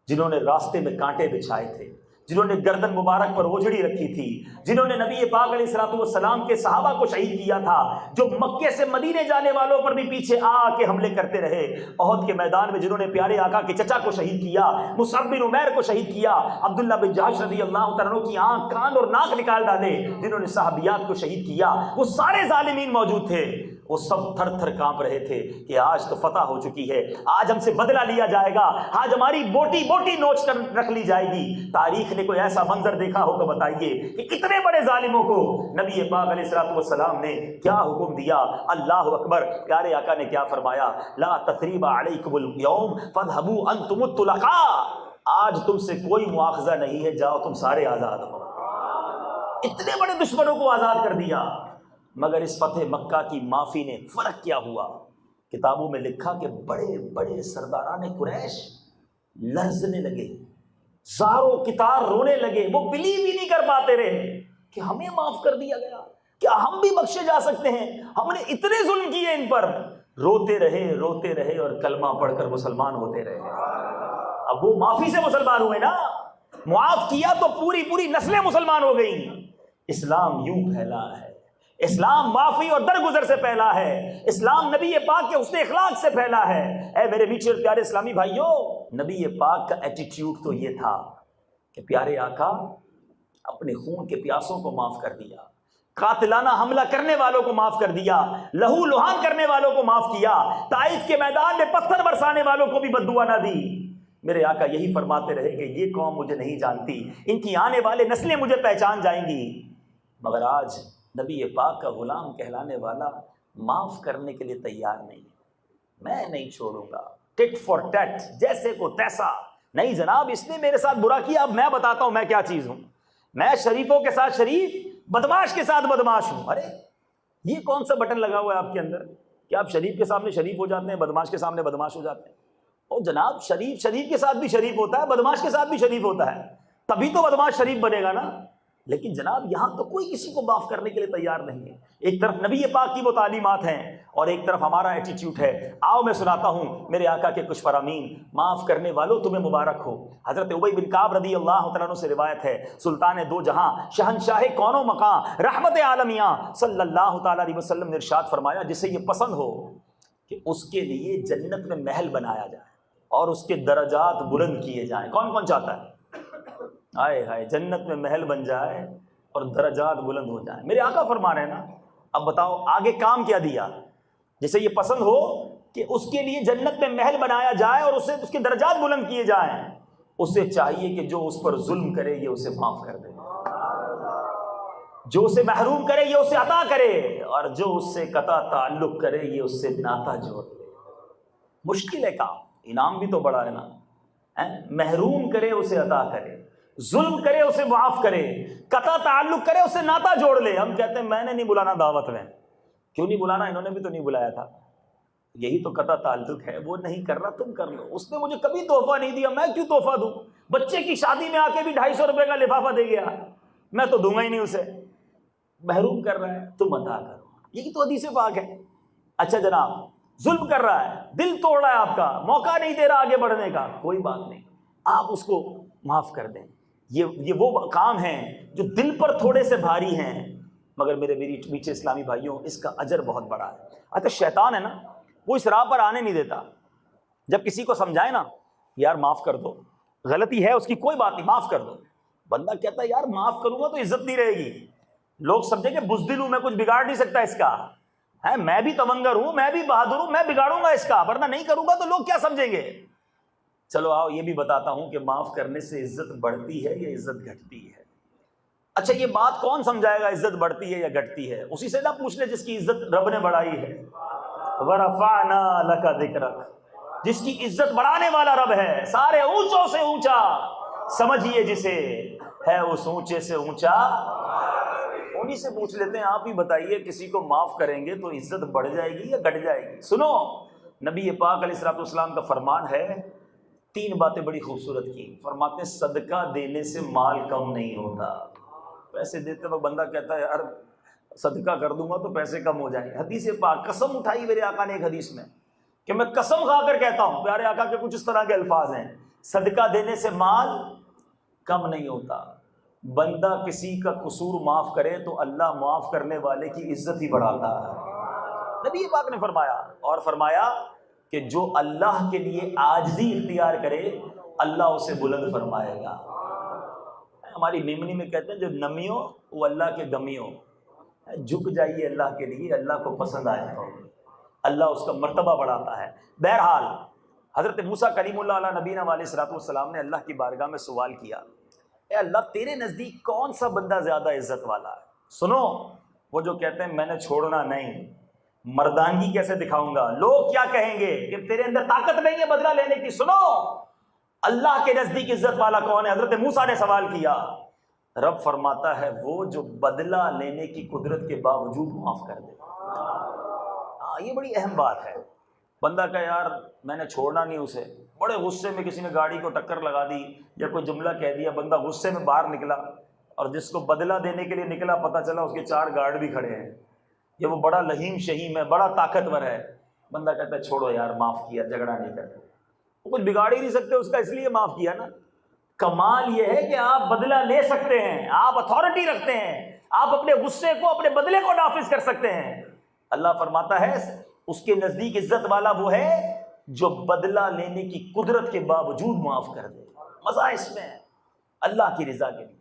جنہوں نے راستے میں کانٹے بچھائے تھے، جنہوں نے گردن مبارک پر اوجھڑی رکھی تھی، جنہوں نے نبی پاک علیہ الصلوۃ والسلام کے صحابہ کو شہید کیا تھا، جو مکے سے مدینے جانے والوں پر بھی پیچھے آ کے حملے کرتے رہے۔ احد کے میدان میں جنہوں نے پیارے آقا کے چچا کو شہید کیا، مصعب بن عمیر کو شہید کیا، عبداللہ بن جحش رضی اللہ تعالیٰ عنہ کی آنکھ، کان اور ناک نکال ڈالے، جنہوں نے صحابیات کو شہید کیا، وہ سارے ظالمین موجود تھے۔ وہ سب تھر تھر کانپ رہے تھے کہ آج تو فتح ہو چکی ہے، آج ہم سے بدلہ لیا جائے گا، آج ہماری بوٹی بوٹی نوچ کر رکھ لی جائے گی۔ تاریخ نے کوئی ایسا منظر دیکھا ہو تو بتائیے کہ اتنے بڑے ظالموں کو نبی پاک علیہ الصلوۃ والسلام نے کیا حکم دیا؟ اللہ اکبر۔ پیارے آقا نے کیا فرمایا؟ لا تثریب علیکم اليوم فاذهبوا انتم الطلقاء۔ آج تم سے کوئی مواخذہ نہیں ہے، جاؤ تم سارے آزاد ہو۔ اتنے بڑے دشمنوں کو آزاد کر دیا۔ مگر اس فتح مکہ کی معافی نے فرق کیا ہوا؟ کتابوں میں لکھا کہ بڑے بڑے سرداران قریش لرزنے لگے، زاروں کتار رونے لگے، وہ بلیو ہی نہیں کر پاتے رہے کہ ہمیں معاف کر دیا گیا، کیا ہم بھی بخشے جا سکتے ہیں؟ ہم نے اتنے ظلم کیے ان پر۔ روتے رہے اور کلمہ پڑھ کر مسلمان ہوتے رہے۔ اب وہ معافی سے مسلمان ہوئے نا، معاف کیا تو پوری نسلیں مسلمان ہو گئیں۔ اسلام یوں پھیلا ہے، اسلام معافی اور درگزر سے پھیلا ہے، اسلام نبی پاک کے حسن اخلاق سے پھیلا ہے۔ اے میرے میٹھے اور پیارے اسلامی بھائیوں، نبی پاک کا ایٹیٹیوڈ تو یہ تھا کہ پیارے آقا اپنے خون کے پیاسوں کو معاف کر دیا، قاتلانہ حملہ کرنے والوں کو معاف کر دیا، لہو لہان کرنے والوں کو معاف کیا، طائف کے میدان میں پتھر برسانے والوں کو بھی بد دعا نہ دی۔ میرے آقا یہی فرماتے رہے کہ یہ قوم مجھے نہیں جانتی، ان کی آنے والے نسلیں مجھے پہچان جائیں گی، مگر آج نبی پاک کا غلام کہلانے والا معاف کرنے کے لیے تیار نہیں ہے۔ میں نہیں چھوڑوں گا، ٹٹ فار ٹٹ، جیسے کو تیسا۔ نہیں جناب، اس نے میرے ساتھ برا کیا، اب میں بتاتا ہوں میں کیا چیز ہوں۔ میں شریفوں کے ساتھ شریف، بدماش کے ساتھ بدماش ہوں۔ ارے یہ کون سا بٹن لگا ہوا ہے آپ کے اندر کہ آپ شریف کے سامنے شریف ہو جاتے ہیں، بدماش کے سامنے بدماش ہو جاتے ہیں؟ اور جناب شریف کے ساتھ بھی شریف ہوتا ہے، بدماش کے ساتھ بھی شریف ہوتا ہے، تبھی تو بدماش شریف بنے گا نا۔ لیکن جناب یہاں تو کوئی کسی کو معاف کرنے کے لیے تیار نہیں ہے۔ ایک طرف نبی پاک کی وہ تعلیمات ہیں اور ایک طرف ہمارا ایٹیٹیوڈ ہے۔ آؤ میں سناتا ہوں میرے آقا کے کچھ فرامین۔ معاف کرنے والوں تمہیں مبارک ہو۔ حضرت ابی بن کعب رضی اللہ تعالیٰ عنہ سے روایت ہے، سلطان دو جہاں، شہنشاہ کون و مکان، رحمت عالمیاں صلی اللہ تعالیٰ علیہ وسلم نے ارشاد فرمایا، جسے یہ پسند ہو کہ اس کے لیے جنت میں محل بنایا جائے اور اس کے درجات بلند کیے جائیں۔ کون کون چاہتا ہے؟ ہائے ہائے، جنت میں محل بن جائے اور درجات بلند ہو جائیں۔ میرے آقا فرما رہے ہیں نا، اب بتاؤ آگے کام کیا دیا؟ جسے یہ پسند ہو کہ اس کے لیے جنت میں محل بنایا جائے اور اس کے درجات بلند کیے جائیں، اسے چاہیے کہ جو اس پر ظلم کرے یہ اسے معاف کر دے، جو اسے محروم کرے یہ اسے عطا کرے، اور جو اس سے قطع تعلق کرے یہ اس سے ناتا جوڑ دے۔ مشکل ہے کام، انعام بھی تو بڑا ہے نا۔ محروم کرے اسے عطا کرے، ظلم کرے اسے معاف کرے، قطع تعلق کرے اسے ناتا جوڑ لے۔ ہم کہتے ہیں میں نے نہیں بلانا دعوت میں، کیوں نہیں بلانا؟ انہوں نے بھی تو نہیں بلایا تھا۔ یہی تو قطع تعلق ہے، وہ نہیں کر رہا تم کر لو۔ اس نے مجھے کبھی تحفہ نہیں دیا، میں کیوں تحفہ دوں؟ بچے کی شادی میں آ کے بھی 250 روپے کا لفافہ دے گیا، میں تو دوں گا ہی نہیں اسے۔ محروم کر رہا ہے تم عطا کرو، یہی تو حدیث پاک ہے۔ اچھا جناب، ظلم کر رہا ہے، دل توڑ رہا ہے آپ کا، موقع نہیں دے رہا آگے بڑھنے کا، کوئی بات نہیں، آپ اس کو معاف کر دیں۔ یہ وہ کام ہیں جو دل پر تھوڑے سے بھاری ہیں، مگر میرے میٹھے اسلامی بھائیوں اس کا اجر بہت بڑا ہے۔ اچھا شیطان ہے نا، وہ اس راہ پر آنے نہیں دیتا۔ جب کسی کو سمجھائے نا یار معاف کر دو، غلطی ہے اس کی کوئی بات نہیں، معاف کر دو، بندہ کہتا ہے یار معاف کروں گا تو عزت نہیں رہے گی، لوگ سمجھیں گے بزدل ہوں، میں کچھ بگاڑ نہیں سکتا اس کا، میں بھی تونگر ہوں، میں بھی بہادر ہوں، میں بگاڑوں گا اس کا، ورنہ نہیں کروں گا تو لوگ کیا سمجھیں گے۔ چلو آؤ یہ بھی بتاتا ہوں کہ معاف کرنے سے عزت بڑھتی ہے یا عزت گھٹتی ہے۔ اچھا یہ بات کون سمجھائے گا عزت بڑھتی ہے یا گھٹتی ہے؟ اسی سے نہ پوچھ لے جس کی عزت رب نے بڑھائی ہے۔ وَرَفَعْنَا لَكَ ذِكْرَكَ، جس کی عزت بڑھانے والا رب ہے، سارے اونچوں سے اونچا سمجھیے جسے، ہے اس اونچے سے اونچا۔ انہی سے پوچھ لیتے ہیں، آپ ہی بتائیے کسی کو معاف کریں گے تو عزت بڑھ جائے گی یا گھٹ جائے گی؟ سنو نبی پاک علیہ الصلوۃ والسلام کا فرمان ہے، 3 باتیں بڑی خوبصورت کی، فرماتے ہیں صدقہ دینے سے مال کم نہیں ہوتا۔ پیسے دیتے وقت بندہ کہتا ہے یار صدقہ کر دوں گا تو پیسے کم ہو جائیں گے، حدیث پاک قسم اٹھائی میرے آقا نے ایک حدیث میں کہ میں قسم کھا کر کہتا ہوں، پیارے آقا کے کچھ اس طرح کے الفاظ ہیں، صدقہ دینے سے مال کم نہیں ہوتا۔ بندہ کسی کا قصور معاف کرے تو اللہ معاف کرنے والے کی عزت ہی بڑھاتا ہے، نبی پاک نے فرمایا۔ اور فرمایا کہ جو اللہ کے لیے عاجزی اختیار کرے اللہ اسے بلند فرمائے گا۔ ہماری میمنی میں کہتے ہیں جو نمیوں وہ اللہ کے گمیوں، جھک جائیے اللہ کے لیے، اللہ کو پسند آئے گا، اللہ اس کا مرتبہ بڑھاتا ہے۔ بہرحال حضرت موسیٰ کلیم اللہ علیہ نبینا علیہ الصلوۃ والسلام نے اللہ کی بارگاہ میں سوال کیا، اے اللہ تیرے نزدیک کون سا بندہ زیادہ عزت والا ہے؟ سنو وہ جو کہتے ہیں میں نے چھوڑنا نہیں، مردانگی کیسے دکھاؤں گا، لوگ کیا کہیں گے کہ تیرے اندر طاقت نہیں ہے بدلہ لینے کی۔ سنو اللہ کے نزدیک عزت والا کون ہے؟ حضرت موسیٰ نے سوال کیا، رب فرماتا ہے وہ جو بدلہ لینے کی قدرت کے باوجود معاف کر دے۔ ہاں یہ بڑی اہم بات ہے۔ بندہ کہ یار میں نے چھوڑنا نہیں اسے، بڑے غصے میں کسی نے گاڑی کو ٹکر لگا دی یا کوئی جملہ کہہ دیا، بندہ غصے میں باہر نکلا اور جس کو بدلہ دینے کے لیے نکلا پتہ چلا اس کے 4 گارڈ بھی کھڑے ہیں، یہ وہ بڑا لہیم شہیم ہے، بڑا طاقتور ہے، بندہ کہتا ہے چھوڑو یار معاف کیا، جھگڑا نہیں کرتے، وہ کچھ بگاڑ ہی نہیں سکتے اس کا، اس لیے معاف کیا نا۔ کمال یہ ہے کہ آپ بدلہ لے سکتے ہیں، آپ اتھارٹی رکھتے ہیں، آپ اپنے غصے کو اپنے بدلے کو نافذ کر سکتے ہیں۔ اللہ فرماتا ہے اس کے نزدیک عزت والا وہ ہے جو بدلہ لینے کی قدرت کے باوجود معاف کر دے۔ مزہ اس میں ہے اللہ کی رضا کے لیے۔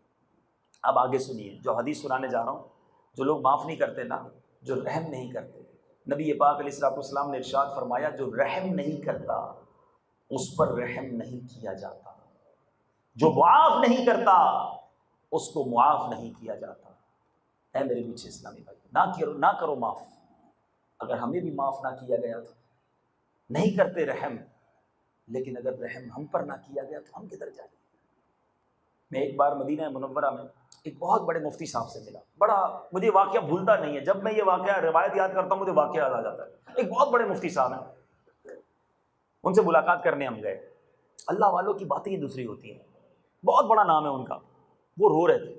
اب آگے سنیے جو حدیث سنانے جا رہا ہوں، جو لوگ معاف نہیں کرتے نا، جو رحم نہیں کرتے، نبی پاک علیہ الصلوۃ والسلام نے ارشاد فرمایا جو رحم نہیں کرتا اس پر رحم نہیں کیا جاتا، جو معاف نہیں کرتا اس کو معاف نہیں کیا جاتا۔ اے میرے میٹھے اسلامی بھائی، نہ کرو معاف۔ اگر ہمیں بھی معاف نہ کیا گیا تو نہیں کرتے رحم، لیکن اگر رحم ہم پر نہ کیا گیا تو ہم کدھر جائیں؟ میں ایک بار مدینہ منورہ میں ایک بہت بڑے مفتی صاحب سے ملا، بڑا مجھے واقعہ بھولتا نہیں ہے، جب میں یہ واقعہ روایت یاد کرتا ہوں مجھے واقعہ یاد آ جاتا ہے۔ ایک بہت بڑے مفتی صاحب ہیں، ان سے ملاقات کرنے ہم گئے۔ اللہ والوں کی باتیں ہی دوسری ہوتی ہیں، بہت بڑا نام ہے ان کا۔ وہ رو رہے تھے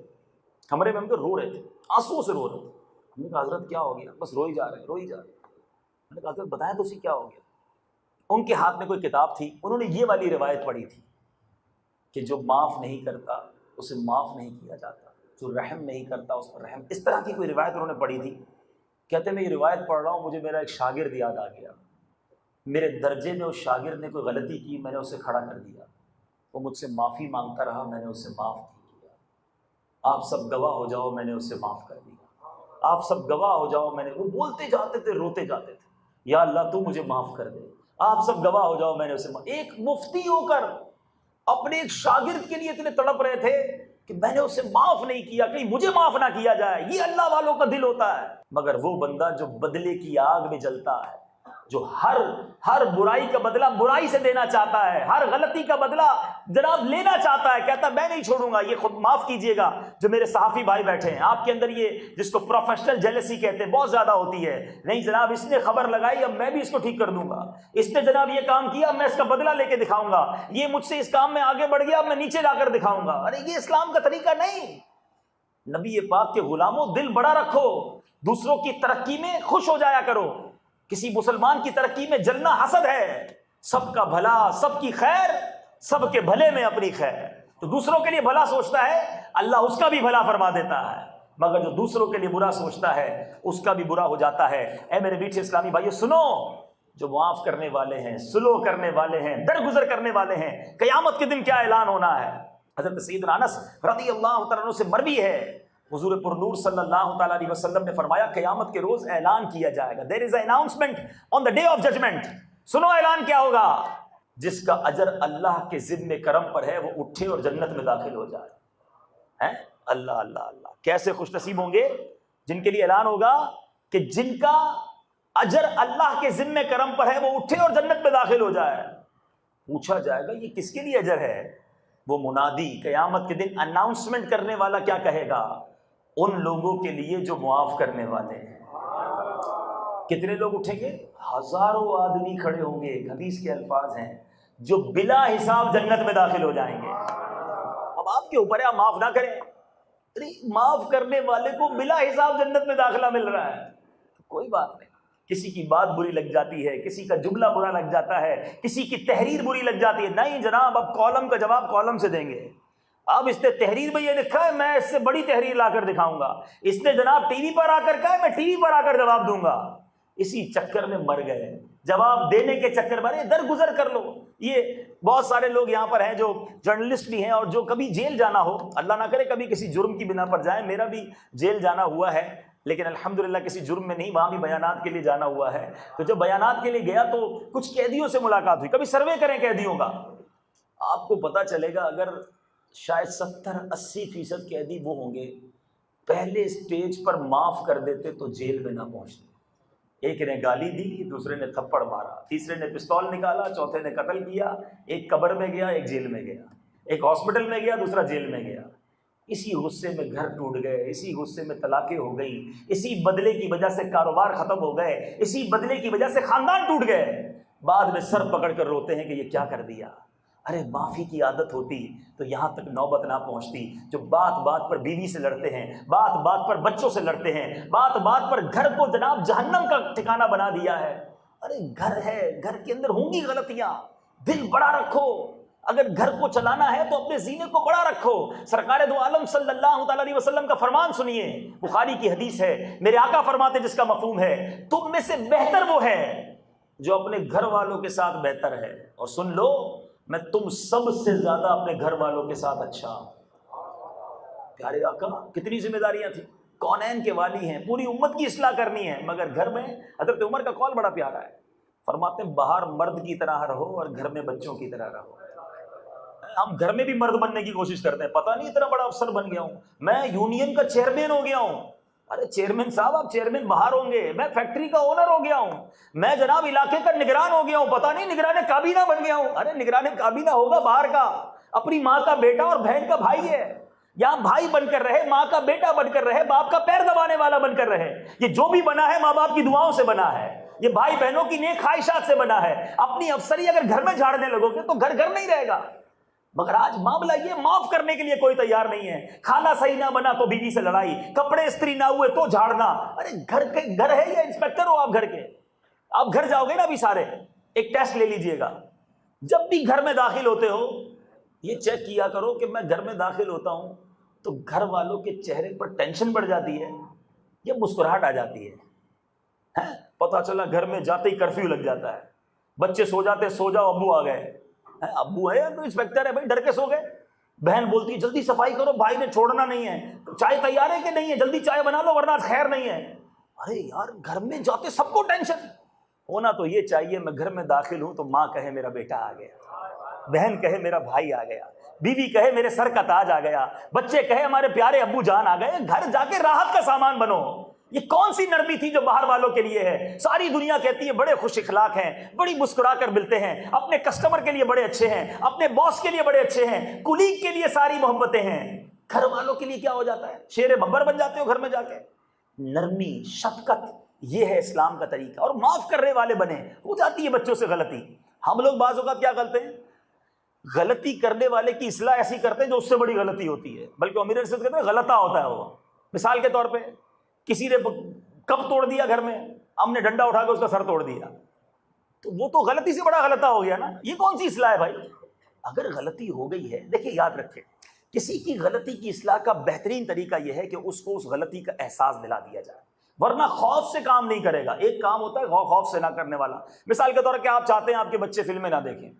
کمرے میں، ہم کو رو رہے تھے، آنسو سے رو رہے تھے۔ ہم نے کہا حضرت کیا ہو گیا؟ بس روئی جا رہے روئی جا رہے۔ میں نے کہا حضرت بتائیں تو اسی کیا ہو گیا؟ ان کے ہاتھ میں کوئی کتاب تھی، انہوں نے یہ والی روایت پڑھی تھی کہ جو معاف نہیں کرتا اسے معاف نہیں کیا جاتا، جو رحم نہیں کرتا اس پر رحم۔ اس طرح کی کوئی روایت انہوں نے پڑھی تھی۔ کہتے میں یہ روایت پڑھ رہا ہوں، مجھے میرا ایک شاگرد یاد آ گیا۔ میرے درجے میں اس شاگرد نے کوئی غلطی کی، میں نے اسے کھڑا کر دیا، وہ مجھ سے معافی مانگتا رہا، میں نے اسے معاف کیا۔ آپ سب گواہ ہو جاؤ میں نے اسے معاف کر دیا، آپ سب گواہ ہو جاؤ میں نے۔ وہ بولتے جاتے تھے، روتے جاتے تھے، یا اللہ تو مجھے معاف کر دے، آپ سب گواہ ہو جاؤ میں نے اسے معاف۔ ایک مفتی ہو کر اپنے ایک شاگرد کے لیے اتنے تڑپ رہے تھے کہ میں نے اسے معاف نہیں کیا، کہیں مجھے معاف نہ کیا جائے۔ یہ اللہ والوں کا دل ہوتا ہے۔ مگر وہ بندہ جو بدلے کی آگ میں جلتا ہے، جو ہر برائی کا بدلہ برائی سے دینا چاہتا ہے، ہر غلطی کا بدلہ جناب لینا چاہتا ہے، کہتا ہے میں نہیں چھوڑوں گا۔ یہ خود معاف کیجئے گا جو میرے صحافی بھائی بیٹھے ہیں، آپ کے اندر یہ جس کو پروفیشنل جیلسی کہتے ہیں بہت زیادہ ہوتی ہے۔ نہیں جناب، اس نے خبر لگائی، اب میں بھی اس کو ٹھیک کر دوں گا۔ اس نے جناب یہ کام کیا، میں اس کا بدلہ لے کے دکھاؤں گا۔ یہ مجھ سے اس کام میں آگے بڑھ گیا، اب میں نیچے لا کر دکھاؤں گا۔ ارے یہ اسلام کا طریقہ نہیں۔ نبی پاک کے غلاموں، دل بڑا رکھو، دوسروں کی ترقی میں خوش ہو جایا کرو۔ کسی مسلمان کی ترقی میں جلنا حسد ہے۔ سب کا بھلا، سب کی خیر، سب کے بھلے میں اپنی خیر۔ تو دوسروں کے لیے بھلا سوچتا ہے، اللہ اس کا بھی بھلا فرما دیتا ہے، مگر جو دوسروں کے لیے برا سوچتا ہے اس کا بھی برا ہو جاتا ہے۔ اے میرے میٹھے اسلامی بھائیو سنو، جو معاف کرنے والے ہیں، سلو کرنے والے ہیں، درگزر کرنے والے ہیں، قیامت کے دن کیا اعلان ہونا ہے۔ حضرت سیدنا انس رضی اللہ تعالیٰ عنہ سے مروی ہے، حضور پر نور صلی اللہ تعالیٰ علیہ وسلم نے فرمایا قیامت کے روز اعلان کیا جائے گا، there is an announcement on the day of judgment۔ سنو اعلان کیا ہوگا، جس کا اجر اللہ کے ذمہ کرم پر ہے وہ اٹھے اور جنت میں داخل ہو جائے۔ اللہ اللہ اللہ، کیسے خوش نصیب ہوں گے جن کے لیے اعلان ہوگا کہ جن کا اجر اللہ کے ذمہ کرم پر ہے وہ اٹھے اور جنت میں داخل ہو جائے۔ پوچھا جائے گا یہ کس کے لیے اجر ہے؟ وہ منادی قیامت کے دن اناؤنسمنٹ کرنے والا کیا کہے گا؟ ان لوگوں کے لیے جو معاف کرنے والے ہیں۔ کتنے لوگ اٹھیں گے؟ ہزاروں آدمی کھڑے ہوں گے، حدیث کے الفاظ ہیں، جو بلا حساب جنت میں داخل ہو جائیں گے۔ اب آپ کے اوپر ہے آپ معاف نہ کریں، معاف کرنے والے کو بلا حساب جنت میں داخلہ مل رہا ہے، کوئی بات نہیں۔ کسی کی بات بری لگ جاتی ہے، کسی کا جملہ برا لگ جاتا ہے، کسی کی تحریر بری لگ جاتی ہے، نہیں جناب اب کالم کا جواب کالم سے دیں گے۔ اب اس نے تحریر میں یہ لکھا ہے، میں اس سے بڑی تحریر لا کر دکھاؤں گا۔ اس نے جناب ٹی وی پر آ کر کہا ہے، میں ٹی وی پر آ کر جواب دوں گا۔ اسی چکر میں مر گئے، جواب دینے کے چکر میں۔ درگزر کر لو۔ یہ بہت سارے لوگ یہاں پر ہیں جو جرنلسٹ بھی ہیں اور جو کبھی جیل جانا ہو، اللہ نہ کرے کبھی کسی جرم کی بنا پر جائیں، میرا بھی جیل جانا ہوا ہے لیکن الحمدللہ کسی جرم میں نہیں، وہاں بھی بیانات کے لیے جانا ہوا ہے۔ تو جب بیانات کے لیے گیا تو کچھ قیدیوں سے ملاقات ہوئی۔ کبھی سروے کریں قیدیوں کا، آپ کو پتہ چلے گا اگر شاید 70-80% قیدی وہ ہوں گے پہلے اسٹیج پر معاف کر دیتے تو جیل میں نہ پہنچتے۔ ایک نے گالی دی، دوسرے نے تھپڑ مارا، تیسرے نے پستول نکالا، چوتھے نے قتل کیا، ایک قبر میں گیا، ایک جیل میں گیا، ایک ہاسپٹل میں گیا، دوسرا جیل میں گیا۔ اسی غصے میں گھر ٹوٹ گئے، اسی غصے میں طلاقیں ہو گئی، اسی بدلے کی وجہ سے کاروبار ختم ہو گئے، اسی بدلے کی وجہ سے خاندان ٹوٹ گئے۔ بعد میں سر پکڑ کر روتے ہیں کہ یہ کیا کر دیا۔ ارے معافی کی عادت ہوتی تو یہاں تک نوبت نہ پہنچتی۔ جو بات بات پر بیوی سے لڑتے ہیں، بات بات پر بچوں سے لڑتے ہیں، بات بات پر گھر کو جناب جہنم کا ٹھکانہ بنا دیا ہے۔ ارے گھر ہے، گھر کے اندر ہوں گی غلطیاں، دل بڑا رکھو۔ اگر گھر کو چلانا ہے تو اپنے سینے کو بڑا رکھو۔ سرکار دو عالم صلی اللہ تعالیٰ علیہ وسلم کا فرمان سنیے، بخاری کی حدیث ہے، میرے آقا فرماتے جس کا مفہوم ہے، تم میں سے بہتر وہ ہے جو اپنے گھر والوں کے ساتھ بہتر ہے، اور سن لو میں تم سب سے زیادہ اپنے گھر والوں کے ساتھ اچھا۔ پیارے آقا کتنی ذمہ داریاں تھیں، کونین کے والی ہیں، پوری امت کی اصلاح کرنی ہے، مگر گھر میں حضرت عمر کا قول بڑا پیارا ہے، فرماتے ہیں باہر مرد کی طرح رہو اور گھر میں بچوں کی طرح رہو. ہم گھر میں بھی مرد بننے کی کوشش کرتے ہیں, پتہ نہیں اتنا بڑا افسر بن گیا ہوں, میں یونین کا چیئرمین ہو گیا ہوں. ارے چیئرمین صاحب آپ چیئرمین باہر ہوں گے, میں فیکٹری کا اونر ہو گیا ہوں, میں جناب علاقے کا نگران ہو گیا ہوں, پتہ نہیں نگران کابینہ بن گیا ہوں. ارے نگران کابینہ ہوگا باہر کا, اپنی ماں کا بیٹا اور بہن کا بھائی ہے. یہاں بھائی بن کر رہے, ماں کا بیٹا بن کر رہے, باپ کا پیر دبانے والا بن کر رہے. یہ جو بھی بنا ہے ماں باپ کی دعاؤں سے بنا ہے, یہ بھائی بہنوں کی نیک خواہشات سے بنا ہے. اپنی افسری اگر گھر میں جھاڑنے لگو گے تو گھر گھر نہیں رہے گا. مگر آج معاملہ یہ, معاف کرنے کے لیے کوئی تیار نہیں ہے. کھانا صحیح نہ بنا تو بیوی سے لڑائی, کپڑے استری نہ ہوئے تو جھاڑنا. ارے گھر ہے یا انسپیکٹر ہو آپ گھر کے؟ آپ گھر جاؤ گے نا ابھی سارے, ایک ٹیسٹ لے لیجئے گا. جب بھی گھر میں داخل ہوتے ہو یہ چیک کیا کرو کہ میں گھر میں داخل ہوتا ہوں تو گھر والوں کے چہرے پر ٹینشن بڑھ جاتی ہے یا مسکراہٹ آ جاتی ہے. پتہ چلا گھر میں جاتے ہی کرفیو لگ جاتا ہے, بچے سو جاتے, سو جاؤ ابو آ گئے. ابو ہے تو انسپیکٹر ہے بھائی, ڈر کے سو گئے. بہن بولتی ہے جلدی صفائی کرو, بھائی نے چھوڑنا نہیں ہے, چائے تیار ہے کہ نہیں ہے, جلدی چائے بنا لو ورنہ خیر نہیں ہے. ارے یار گھر میں جاتے سب کو ٹینشن. ہونا تو یہ چاہیے میں گھر میں داخل ہوں تو ماں کہے میرا بیٹا آ گیا, بہن کہے میرا بھائی آ گیا, بیوی کہے میرے سر کا تاج آ گیا, بچے کہے ہمارے پیارے ابو جان آ گئے. گھر جا کے راحت کا سامان بنو. یہ کون سی نرمی تھی جو باہر والوں کے لیے ہے؟ ساری دنیا کہتی ہے بڑے خوش اخلاق ہیں, بڑی مسکرا کر ملتے ہیں, اپنے کسٹمر کے لیے بڑے اچھے ہیں, اپنے باس کے لیے بڑے اچھے ہیں, کولیگ کے لیے ساری محبتیں ہیں. گھر والوں کے لیے کیا ہو جاتا ہے؟ شیر ببر بن جاتے ہو گھر میں جا کے. نرمی, شفقت, یہ ہے اسلام کا طریقہ. اور معاف کرنے والے بنے. ہو جاتی ہے بچوں سے غلطی, ہم لوگ بعض اوقات کیا کرتے ہیں, غلطی کرنے والے کی اصلاح ایسی کرتے ہیں جو اس سے بڑی غلطی ہوتی ہے, بلکہ امیر ارشد کہتے ہیں غلطہ ہوتا ہے وہ. مثال کے طور پہ کسی نے کپ توڑ دیا گھر میں, ہم نے ڈنڈا اٹھا کے اس کا سر توڑ دیا, تو وہ تو غلطی سے بڑا غلطہ ہو گیا نا. یہ کون سی اصلاح ہے بھائی؟ اگر غلطی ہو گئی ہے, دیکھیں یاد رکھیں, کسی کی غلطی کی اصلاح کا بہترین طریقہ یہ ہے کہ اس کو اس غلطی کا احساس دلا دیا جائے, ورنہ خوف سے کام نہیں کرے گا. ایک کام ہوتا ہے خوف سے نہ کرنے والا. مثال کے طور پر کہ آپ چاہتے ہیں آپ کے بچے فلمیں نہ دیکھیں,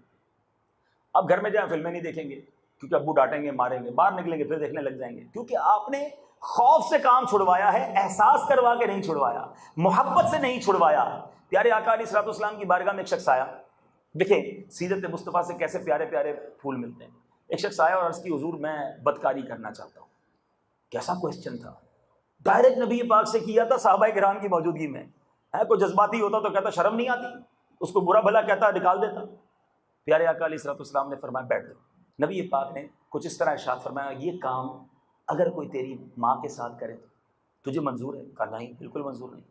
اب گھر میں جائیں فلمیں نہیں دیکھیں گے کیونکہ ابو ڈانٹیں گے, ماریں گے, باہر نکلیں گے پھر دیکھنے لگ جائیں گے, کیونکہ آپ نے خوف سے کام چھڑوایا ہے, احساس کروا کے نہیں چھڑوایا, محبت سے نہیں چھڑوایا. پیارے آقا علیہ الصلوۃ والسلام کی بارگاہ میں ایک شخص آیا, دیکھیں سیرت مصطفیٰ سے کیسے پیارے پیارے پھول ملتے ہیں. ایک شخص آیا اور عرض کی حضور میں بدکاری کرنا چاہتا ہوں. کیسا کوسچن تھا, ڈائریکٹ نبی پاک سے کیا تھا صحابہ کرام کی موجودگی میں. کوئی جذباتی ہوتا تو کہتا شرم نہیں آتی, اس کو برا بھلا کہتا نکال دیتا. پیارے آقا علیہ الصلوۃ والسلام نے فرمایا بیٹھ جاؤ. نبی پاک نے کچھ اس طرح ارشاد فرمایا, یہ کام اگر کوئی تیری ماں کے ساتھ کرے تو تجھے منظور ہے؟ کہا نہیں, بالکل منظور نہیں.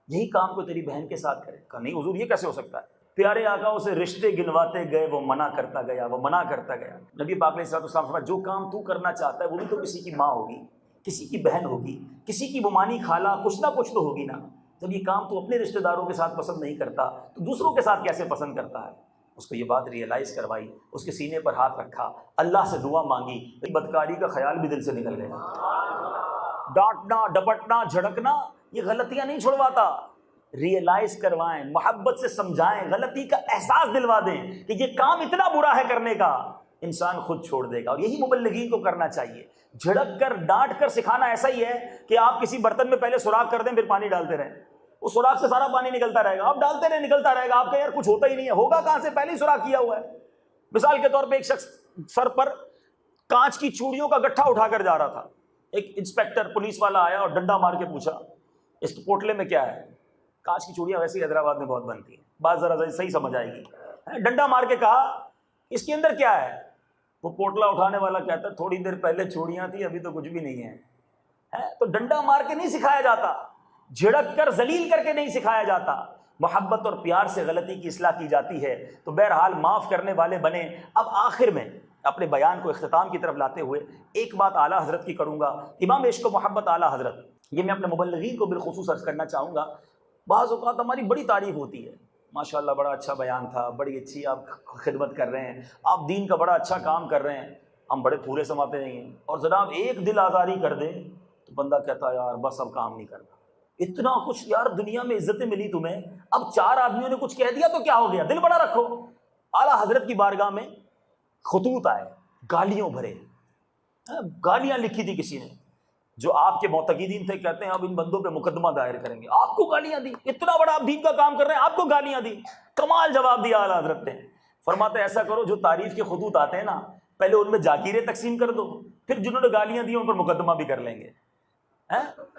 یہی کام کوئی تیری بہن کے ساتھ کرے؟ کہا نہیں حضور یہ کیسے ہو سکتا ہے. پیارے آقا اسے رشتے گنواتے گئے, وہ منع کرتا گیا, وہ منع کرتا گیا. نبی پاک نے صلی اللہ علیہ وسلم جو کام تو کرنا چاہتا ہے وہ بھی تو کسی کی ماں ہوگی, کسی کی بہن ہوگی, کسی کی بمانی خالہ, کچھ نہ کچھ تو ہوگی نا. جب یہ کام تو اپنے رشتہ داروں کے ساتھ پسند نہیں کرتا تو دوسروں کے ساتھ کیسے پسند کرتا ہے؟ اس کو یہ بات ریئلائز کروائی, اس کے سینے پر ہاتھ رکھا, اللہ سے دعا مانگی, بدکاری کا خیال بھی دل سے نکل گیا. ڈانٹنا, ڈپٹنا, جھڑکنا یہ غلطیاں نہیں چھڑواتا. ریئلائز کروائیں, محبت سے سمجھائیں, غلطی کا احساس دلوا دیں کہ یہ کام اتنا برا ہے کرنے کا, انسان خود چھوڑ دے گا. اور یہی مبلغین کو کرنا چاہیے. جھڑک کر ڈانٹ کر سکھانا ایسا ہی ہے کہ آپ کسی برتن میں پہلے سوراخ کر دیں پھر پانی ڈالتے رہیں, اس سوراخ سے سارا پانی نکلتا رہے گا, آپ ڈالتے رہے نکلتا رہے گا, آپ کا یار کچھ ہوتا ہی نہیں ہے, ہوگا کہاں سے, پہلے ہی سوراخ کیا ہوا ہے. مثال کے طور پہ ایک شخص سر پر کانچ کی چوڑیوں کا گٹھا اٹھا کر جا رہا تھا. ایک انسپیکٹر پولیس والا آیا اور ڈنڈا مار کے پوچھا اس پوٹلے میں کیا ہے. کانچ کی چوڑیاں ویسے ہی حیدرآباد میں بہت بنتی ہیں, بات ذرا صحیح سمجھ آئے گی. ڈنڈا مار کے کہا اس کے اندر کیا ہے. وہ پوٹلا اٹھانے والا کہتا ہے تھوڑی دیر پہلے چوڑیاں تھی, ابھی تو کچھ بھی نہیں ہے. تو ڈنڈا مار کے نہیں سکھایا جاتا, جھڑک کر ذلیل کر کے نہیں سکھایا جاتا, محبت اور پیار سے غلطی کی اصلاح کی جاتی ہے. تو بہرحال معاف کرنے والے بنے. اب آخر میں اپنے بیان کو اختتام کی طرف لاتے ہوئے ایک بات اعلیٰ حضرت کی کروں گا. امام عشق و محبت اعلیٰ حضرت, یہ میں اپنے مبلغین کو بالخصوص عرض کرنا چاہوں گا. بعض اوقات ہماری بڑی تعریف ہوتی ہے, ماشاءاللہ بڑا اچھا بیان تھا, بڑی اچھی آپ خدمت کر رہے ہیں, آپ دین کا بڑا اچھا کام کر رہے ہیں. ہم بڑے پورے سماتے نہیں ہیں, اور جناب ایک دل آزاری کر دیں تو بندہ کہتا ہے یار بس اب کام نہیں کرنا. اتنا کچھ یار دنیا میں عزتیں ملی تمہیں, اب 4 آدمیوں نے کچھ کہہ دیا تو کیا ہو گیا, دل بڑا رکھو. اعلیٰ حضرت کی بارگاہ میں خطوط آئے گالیوں بھرے, گالیاں لکھی تھی کسی نے, جو آپ کے معتقدین تھے کہتے ہیں اب ان بندوں پہ مقدمہ دائر کریں گے، آپ کو گالیاں دی، اتنا بڑا آپ دین کا کام کر رہے ہیں آپ کو گالیاں دی. کمال جواب دیا اعلیٰ حضرت نے. فرماتے ہیں ایسا کرو جو تعریف کے خطوط آتے ہیں نا پہلے ان میں جاگیریں تقسیم کر دو، پھر جنہوں نے گالیاں دی ان پر مقدمہ بھی کر لیں گے.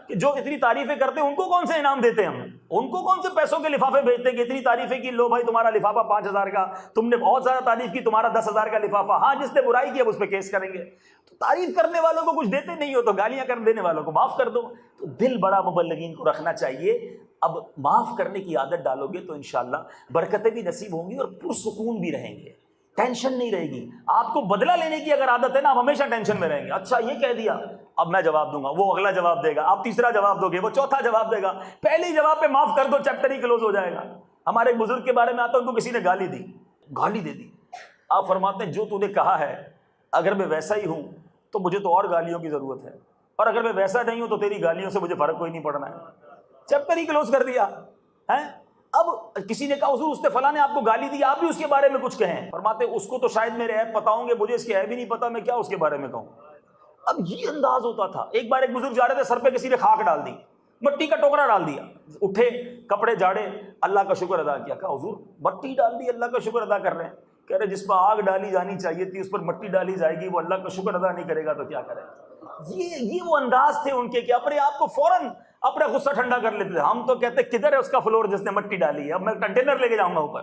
کہ جو اتنی تعریفیں کرتے ہیں ان کو کون سے انعام دیتے ہیں ہم، ان کو کون سے پیسوں کے لفافے بھیجتے ہیں کہ اتنی تعریفیں کی، لو بھائی تمہارا لفافہ 5,000 کا، تم نے بہت زیادہ تعریف کی تمہارا 10,000 کا لفافہ. ہاں جس نے برائی کی اب اس پہ کیس کریں گے. تو تعریف کرنے والوں کو کچھ دیتے نہیں ہو تو گالیاں کر دینے والوں کو معاف کر دو. تو دل بڑا مبلغین کو رکھنا چاہیے. اب معاف کرنے کی عادت ڈالو گے تو انشاءاللہ برکتیں بھی نصیب ہوں گی اور پرسکون بھی رہیں گے، ٹینشن نہیں رہے گی. آپ کو بدلہ لینے کی اگر عادت ہے نا آپ ہمیشہ ٹینشن میں رہیں گے. اچھا یہ کہہ دیا اب میں جواب دوں گا، وہ اگلا جواب دے گا، آپ تیسرا جواب دو گے، وہ چوتھا جواب دے گا. پہلے ہی جواب پہ معاف کر دو چیپٹر ہی کلوز ہو جائے گا. ہمارے ایک بزرگ کے بارے میں آتا ہے ان کو کسی نے گالی دی، گالی دے دی. آپ فرماتے ہیں جو تو نے کہا ہے اگر میں ویسا ہی ہوں تو مجھے تو اور گالیوں کی ضرورت ہے، اور اگر میں ویسا نہیں ہوں تو تیری گالیوں سے مجھے فرق کوئی نہیں پڑنا ہے. چیپٹر ہی کلوز کر دیا ہے. اب کسی نے کہا حضور اس نے فلاں نے آپ کو گالی دی آپ بھی اس کے بارے میں کچھ کہیں. فرماتے اس کو تو شاید میرے عیب پتہ ہوں گے، مجھے اس کے عیب ہی نہیں پتا، میں کیا اس کے بارے میں کہوں. اب یہ انداز ہوتا تھا. ایک بار ایک بزرگ جا رہے تھے، سر پہ کسی نے خاک ڈال دی، مٹی کا ٹوکرا ڈال دیا، اٹھے کپڑے جھاڑے اللہ کا شکر ادا کیا. کہا حضور مٹی ڈال دی اللہ کا شکر ادا کر رہے ہیں. کہہ رہے جس پر آگ ڈالی جانی چاہیے تھی اس پر مٹی ڈالی جائے گی، وہ اللہ کا شکر ادا نہیں کرے گا تو کیا کرے. یہ وہ انداز تھے ان کے کہ اپنے آپ کو فوراً اپنا غصہ ٹھنڈا کر لیتے تھے. ہم تو کہتے کدھر ہے اس کا فلور جس نے مٹی ڈالی ہے، اب میں کنٹینر لے کے جاؤں گا اوپر.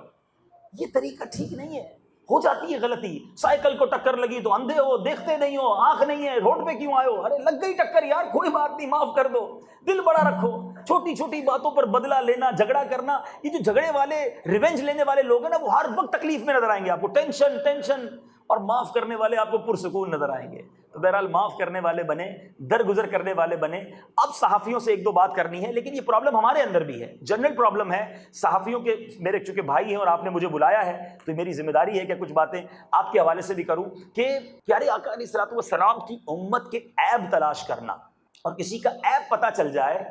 یہ طریقہ ٹھیک نہیں ہے. ہو جاتی ہے غلطی. سائیکل کو ٹکر لگی تو اندھے ہو، دیکھتے نہیں ہو، آنکھ نہیں ہے، روڈ پہ کیوں آئے ہو؟ ارے لگ گئی ٹکر یار، کوئی بات نہیں، معاف کر دو. دل بڑا رکھو. چھوٹی چھوٹی باتوں پر بدلہ لینا، جھگڑا کرنا، یہ جو جھگڑے والے ریونج لینے والے لوگ ہیں نا وہ ہر وقت تکلیف میں نظر آئیں گے آپ کو. Tension tension. اور معاف کرنے والے آپ کو پرسکون نظر آئیں گے. تو بہرحال معاف کرنے والے بنے، درگزر کرنے والے بنے. اب صحافیوں سے ایک دو بات کرنی ہے، لیکن یہ پرابلم ہمارے اندر بھی ہے، جنرل پرابلم ہے. صحافیوں کے میرے چونکہ بھائی ہیں اور آپ نے مجھے بلایا ہے تو میری ذمہ داری ہے کہ کچھ باتیں آپ کے حوالے سے بھی کروں کہ پیارے آقا علیہ الصلوۃ والسلام کی امت کے عیب تلاش کرنا اور کسی کا عیب پتہ چل جائے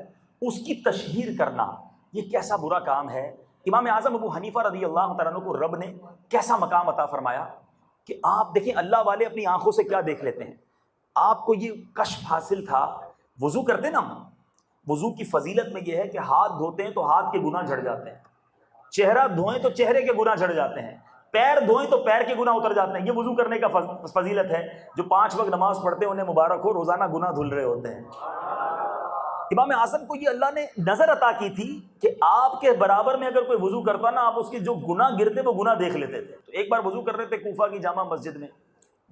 اس کی تشہیر کرنا، یہ کیسا برا کام ہے. امام اعظم ابو حنیفہ رضی اللہ تعالیٰ عنہ کو رب نے کیسا مقام عطا فرمایا کہ آپ دیکھیں اللہ والے اپنی آنکھوں سے کیا دیکھ لیتے ہیں. آپ کو یہ کشف حاصل تھا، وضو کرتے نا ہم، وضو کی فضیلت میں یہ ہے کہ ہاتھ دھوتے ہیں تو ہاتھ کے گناہ جھڑ جاتے ہیں، چہرہ دھوئیں تو چہرے کے گناہ جھڑ جاتے ہیں، پیر دھوئیں تو پیر کے گناہ اتر جاتے ہیں. یہ وضو کرنے کا فضیلت ہے. جو 5 وقت نماز پڑھتے ہیں انہیں مبارک ہو، روزانہ گناہ دھل رہے ہوتے ہیں. امام اعظم کو یہ اللہ نے نظر عطا کی تھی کہ آپ کے برابر میں اگر کوئی وضو کرتا نا آپ اس کے جو گناہ گرتے وہ گناہ دیکھ لیتے تھے. تو ایک بار وضو کر رہے تھے کوفہ کی جامع مسجد میں،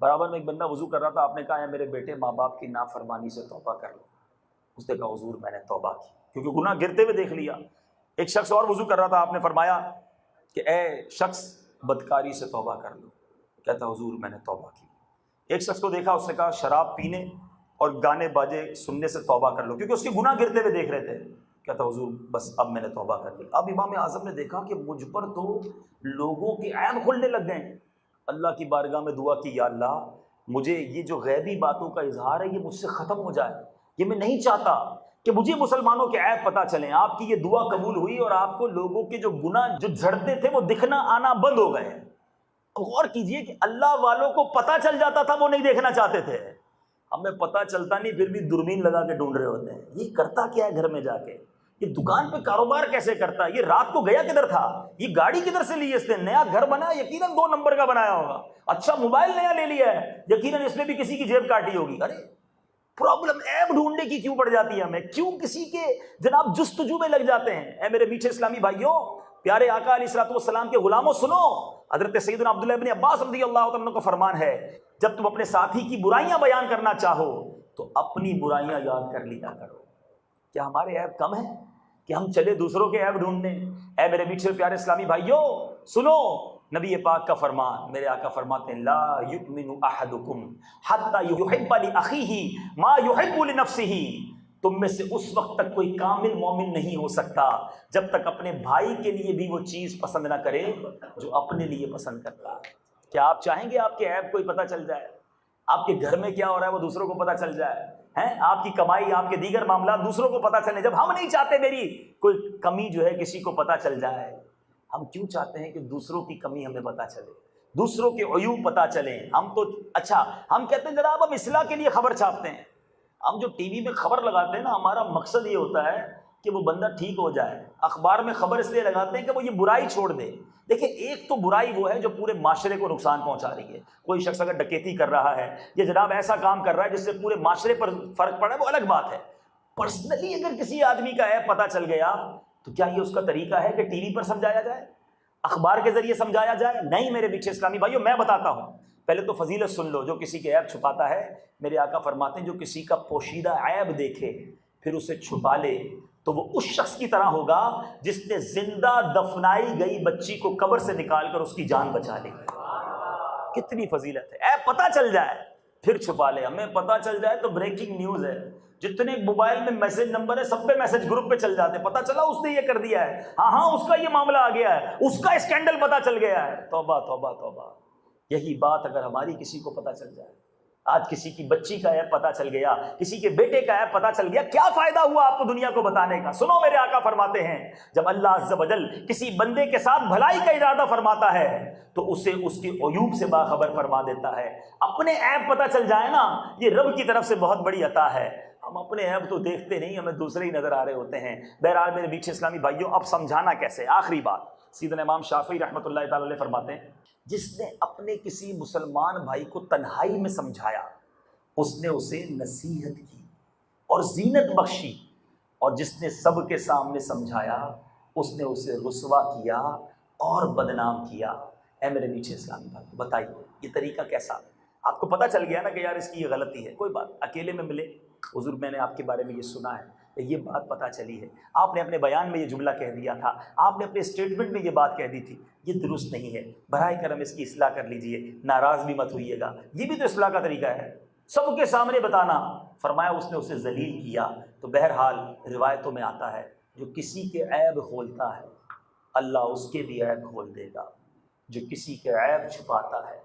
برابر میں ایک بندہ وضو کر رہا تھا. آپ نے کہا ہے میرے بیٹے ماں باپ کی نافرمانی سے توبہ کر لو. اس نے کہا حضور میں نے توبہ کی، کیونکہ گناہ گرتے ہوئے دیکھ لیا. ایک شخص اور وضو کر رہا تھا، آپ نے فرمایا کہ اے شخص بدکاری سے توبہ کر لو. کہتا حضور میں نے توبہ کی. ایک شخص کو دیکھا، اس نے کہا شراب پینے اور گانے باجے سننے سے توبہ کر لو، کیونکہ اس کے گناہ گرتے ہوئے دیکھ رہے تھے. کہتا حضور بس اب میں نے توبہ کر لی. اب امام اعظم نے دیکھا کہ مجھ پر تو لوگوں کے عیب کھلنے لگ گئے. اللہ کی بارگاہ میں دعا کی، یا اللہ مجھے یہ جو غیبی باتوں کا اظہار ہے یہ مجھ سے ختم ہو جائے. یہ میں نہیں چاہتا کہ مجھے مسلمانوں کے عیب پتہ چلیں. آپ کی یہ دعا قبول ہوئی اور آپ کو لوگوں کے جو گناہ جو جھڑتے تھے وہ دکھنا آنا بند ہو گئے. غور کیجئے کہ اللہ والوں کو پتہ چل جاتا تھا، وہ نہیں دیکھنا چاہتے تھے. ہمیں پتہ چلتا نہیں پھر بھی دوربین لگا کے ڈھونڈ رہے ہوتے ہیں. یہ کرتا کیا ہے گھر میں جا کے؟ یہ دکان پہ کاروبار کیسے کرتا ہے؟ یہ رات کو گیا کدھر تھا؟ یہ گاڑی کدھر سے لی؟ اس نے نیا گھر بنایا، یقیناً 2 نمبر کا بنایا ہوگا. اچھا موبائل نیا لے لیا ہے، یقیناً اس میں بھی کسی کی جیب کاٹی ہوگی. ارے پرابلم عیب ڈھونڈنے کی کیوں پڑ جاتی ہے ہمیں؟ کیوں کسی کے جناب جستجو میں لگ جاتے ہیں؟ اے میرے میٹھے اسلامی بھائیوں، پیارے آقا علیہ الصلوۃ والسلام کے غلاموں سنو. حضرت سیدنا عبداللہ ابن عباس رضی اللہ عنہ کا فرمان ہے جب تم اپنے ساتھی کی برائیاں بیان کرنا چاہو تو اپنی برائیاں یاد کر لیا کرو. کیا ہمارے عیب کم ہیں کہ ہم چلے دوسروں کے عیب ڈھونڈنے؟ اے میرے میٹھے پیارے اسلامی بھائیوں سنو، نبی پاک کا فرمان، میرے آقا فرماتے ہیں لا یؤمن احدکم حتی یحب لاخیہ ما یحب لنفسہ. تم میں سے اس وقت تک کوئی کامل مومن نہیں ہو سکتا جب تک اپنے بھائی کے لیے بھی وہ چیز پسند نہ کرے جو اپنے لیے پسند کرتا ہے. کیا آپ چاہیں گے آپ کے عیب کوئی پتہ چل جائے؟ آپ کے گھر میں کیا ہو رہا ہے وہ دوسروں کو پتہ چل جائے ہیں؟ آپ کی کمائی، آپ کے دیگر معاملات دوسروں کو پتہ چلیں. جب ہم نہیں چاہتے میری کوئی کمی جو ہے کسی کو پتہ چل جائے. ہم کیوں چاہتے ہیں کہ دوسروں کی کمی ہمیں پتہ چلے، دوسروں کے عیوب پتہ چلیں؟ ہم تو اچھا ہم کہتے ہیں جناب ہم اصلاح کے لیے خبر چھاپتے ہیں. ہم جو ٹی وی میں خبر لگاتے ہیں نا، ہمارا مقصد یہ ہوتا ہے کہ وہ بندہ ٹھیک ہو جائے. اخبار میں خبر اس لیے لگاتے ہیں کہ وہ یہ برائی چھوڑ دے. دیکھیں ایک تو برائی وہ ہے جو پورے معاشرے کو نقصان پہنچا رہی ہے. کوئی شخص اگر ڈکیتی کر رہا ہے یا جناب ایسا کام کر رہا ہے جس سے پورے معاشرے پر فرق پڑا ہے، وہ الگ بات ہے. پرسنلی اگر کسی آدمی کا عیب پتہ چل گیا تو کیا یہ اس کا طریقہ ہے کہ ٹی وی پر سمجھایا جائے، اخبار کے ذریعے سمجھایا جائے؟ نہیں میرے پیچھے اسلامی بھائیوں، میں بتاتا ہوں. پہلے تو فضیلت سن لو. جو کسی کے عیب چھپاتا ہے، میرے آقا فرماتے ہیں جو کسی کا پوشیدہ عیب دیکھے پھر اسے چھپا لے تو وہ اس شخص کی طرح ہوگا جس نے زندہ دفنائی گئی بچی کو قبر سے نکال کر اس کی جان بچا لی. کتنی فضیلت ہے. عیب پتہ چل جائے پھر چھپا لے. ہمیں پتہ چل جائے تو بریکنگ نیوز ہے. جتنے موبائل میں میسج نمبر ہے سب پہ میسج گروپ پہ چل جاتے ہیں. پتہ چلا اس نے یہ کر دیا ہے، ہاں اس کا یہ معاملہ آ گیا ہے، اس کا اسکینڈل پتہ چل گیا ہے. توبہ توبہ توبہ. یہی بات اگر ہماری کسی کو پتہ چل جائے، آج کسی کی بچی کا عیب پتہ چل گیا، کسی کے بیٹے کا عیب پتہ چل گیا، کیا فائدہ ہوا آپ کو دنیا کو بتانے کا؟ سنو میرے آقا فرماتے ہیں جب اللہ عز و جل کسی بندے کے ساتھ بھلائی کا ارادہ فرماتا ہے تو اسے اس کے عیوب سے باخبر فرما دیتا ہے. اپنے عیب پتہ چل جائے نا، یہ رب کی طرف سے بہت بڑی عطا ہے. ہم اپنے عیب تو دیکھتے نہیں، ہمیں دوسرے ہی نظر آ رہے ہوتے ہیں. بہرحال میرے میٹھے اسلامی بھائیوں، اب سمجھانا کیسے؟ آخری بات سیدنا امام شافعی رحمۃ اللہ تعالی علیہ فرماتے ہیں جس نے اپنے کسی مسلمان بھائی کو تنہائی میں سمجھایا، اس نے اسے نصیحت کی اور زینت بخشی، اور جس نے سب کے سامنے سمجھایا اس نے اسے رسوا کیا اور بدنام کیا. اے میرے میٹھے اسلامی بھائی بتائیے یہ طریقہ کیسا؟ آپ کو پتہ چل گیا نا کہ یار اس کی یہ غلطی ہے. کوئی بات، اکیلے میں ملے، حضور میں نے آپ کے بارے میں یہ سنا ہے، یہ بات پتہ چلی ہے، آپ نے اپنے بیان میں یہ جملہ کہہ دیا تھا، آپ نے اپنے اسٹیٹمنٹ میں یہ بات کہہ دی تھی، یہ درست نہیں ہے، براہ کرم اس کی اصلاح کر لیجئے، ناراض بھی مت ہوئیے گا. یہ بھی تو اصلاح کا طریقہ ہے، سب کے سامنے بتانا. فرمایا اس نے اسے ذلیل کیا. تو بہرحال روایتوں میں آتا ہے جو کسی کے عیب کھولتا ہے اللہ اس کے بھی عیب کھول دے گا، جو کسی کے عیب چھپاتا ہے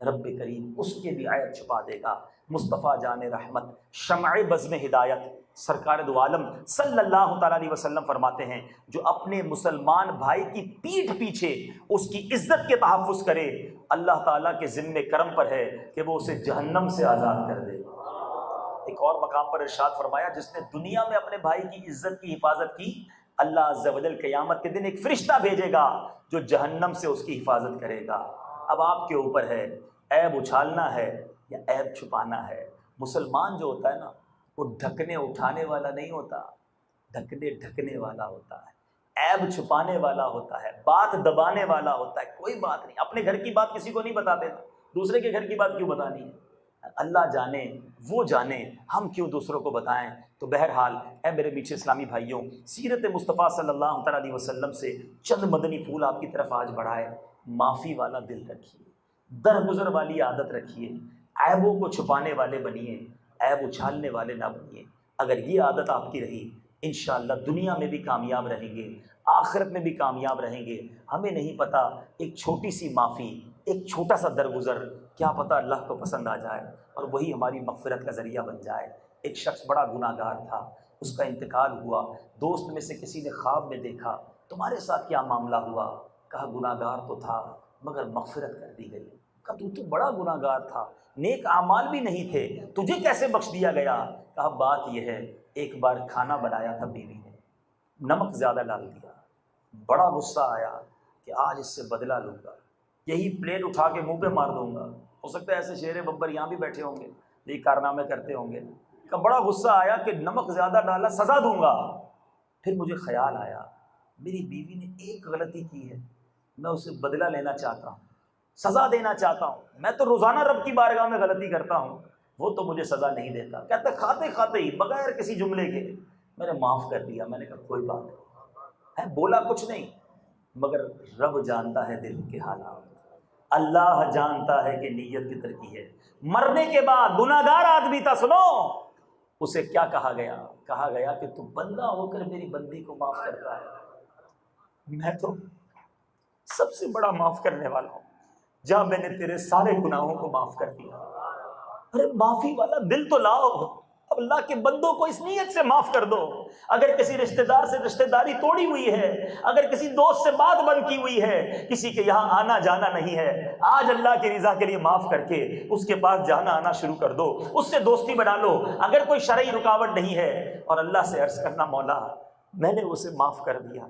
رب کریم اس کے بھی عیب چھپا دے گا. مصطفیٰ جان رحمت شمع بزم ہدایت سرکار دو عالم صلی اللہ تعالیٰ علیہ وسلم فرماتے ہیں جو اپنے مسلمان بھائی کی پیٹھ پیچھے اس کی عزت کے تحفظ کرے، اللہ تعالیٰ کے ذمہ کرم پر ہے کہ وہ اسے جہنم سے آزاد کر دے. ایک اور مقام پر ارشاد فرمایا جس نے دنیا میں اپنے بھائی کی عزت کی حفاظت کی، اللہ عز و جل قیامت کے دن ایک فرشتہ بھیجے گا جو جہنم سے اس کی حفاظت کرے گا. اب آپ کے اوپر ہے عیب اچھالنا ہے یا عیب چھپانا ہے. مسلمان جو ہوتا ہے نا وہ ڈھکنے اٹھانے والا نہیں ہوتا، ڈھکنے ڈھکنے والا ہوتا ہے، عیب چھپانے والا ہوتا ہے، بات دبانے والا ہوتا ہے. کوئی بات نہیں، اپنے گھر کی بات کسی کو نہیں بتاتے نا، دوسرے کے گھر کی بات کیوں بتانی ہے؟ اللہ جانے، وہ جانے، ہم کیوں دوسروں کو بتائیں. تو بہرحال اے میرے میٹھے اسلامی بھائیوں، سیرت مصطفیٰ صلی اللہ تعالیٰ علیہ وسلم سے چند مدنی پھول آپ کی طرف آج بڑھائے. معافی والا دل رکھیے، درگزر والی عادت رکھیے، عیبوں کو چھپانے والے بنیے، عیب اچھالنے والے نہ بنیے. اگر یہ عادت آپ کی رہی انشاءاللہ دنیا میں بھی کامیاب رہیں گے، آخرت میں بھی کامیاب رہیں گے. ہمیں نہیں پتہ ایک چھوٹی سی معافی، ایک چھوٹا سا درگزر کیا پتہ اللہ کو پسند آ جائے اور وہی ہماری مغفرت کا ذریعہ بن جائے. ایک شخص بڑا گناہ گار تھا، اس کا انتقال ہوا. دوست میں سے کسی نے خواب میں دیکھا تمہارے ساتھ کیا معاملہ ہوا؟ کہا گناہ گار تو تھا مگر مغفرت کر دی گئی. کہا تو بڑا گناہ گار تھا، نیک اعمال بھی نہیں تھے، تجھے کیسے بخش دیا گیا؟ کہا بات یہ ہے ایک بار کھانا بنایا تھا بیوی نے، نمک زیادہ ڈال دیا، بڑا غصہ آیا کہ آج اس سے بدلہ لوں گا، یہی پلیٹ اٹھا کے منہ پہ مار دوں گا. ہو سکتا ہے ایسے شیر ببر یہاں بھی بیٹھے ہوں گے، یہ کارنامے کرتے ہوں گے. کہ بڑا غصہ آیا کہ نمک زیادہ ڈالا، سزا دوں گا. پھر مجھے خیال آیا میری بیوی نے ایک غلطی کی ہے، میں اسے بدلہ لینا چاہتا ہوں، سزا دینا چاہتا ہوں. میں تو روزانہ رب کی بارگاہ میں غلطی کرتا ہوں، وہ تو مجھے سزا نہیں دیتا. کہتے کھاتے کھاتے ہی بغیر کسی جملے کے میں نے معاف کر دیا. میں نے کہا کوئی بات نہیں ہے، بولا کچھ نہیں، مگر رب جانتا ہے دل کے حالات، اللہ جانتا ہے کہ نیت کی ترقی ہے. مرنے کے بعد گناہ گار آدمی تھا، سنو اسے کیا کہا گیا؟ کہا گیا کہ تو بندہ ہو کر میری بندی کو معاف کرتا ہے، میں تو سب سے بڑا معاف کرنے والا ہوں، جہاں میں نے تیرے سارے گناہوں کو معاف کر دیا. ارے معافی والا دل تو لاؤ. اب اللہ کے بندوں کو اس نیت سے معاف کر دو. اگر کسی رشتہ دار سے رشتہ داری توڑی ہوئی ہے، اگر کسی دوست سے بات بند کی ہوئی ہے، کسی کے یہاں آنا جانا نہیں ہے، آج اللہ کی رضا کے لیے معاف کر کے اس کے پاس جانا آنا شروع کر دو، اس سے دوستی بنا لو. اگر کوئی شرعی رکاوٹ نہیں ہے، اور اللہ سے عرض کرنا مولا میں نے اسے معاف کر دیا،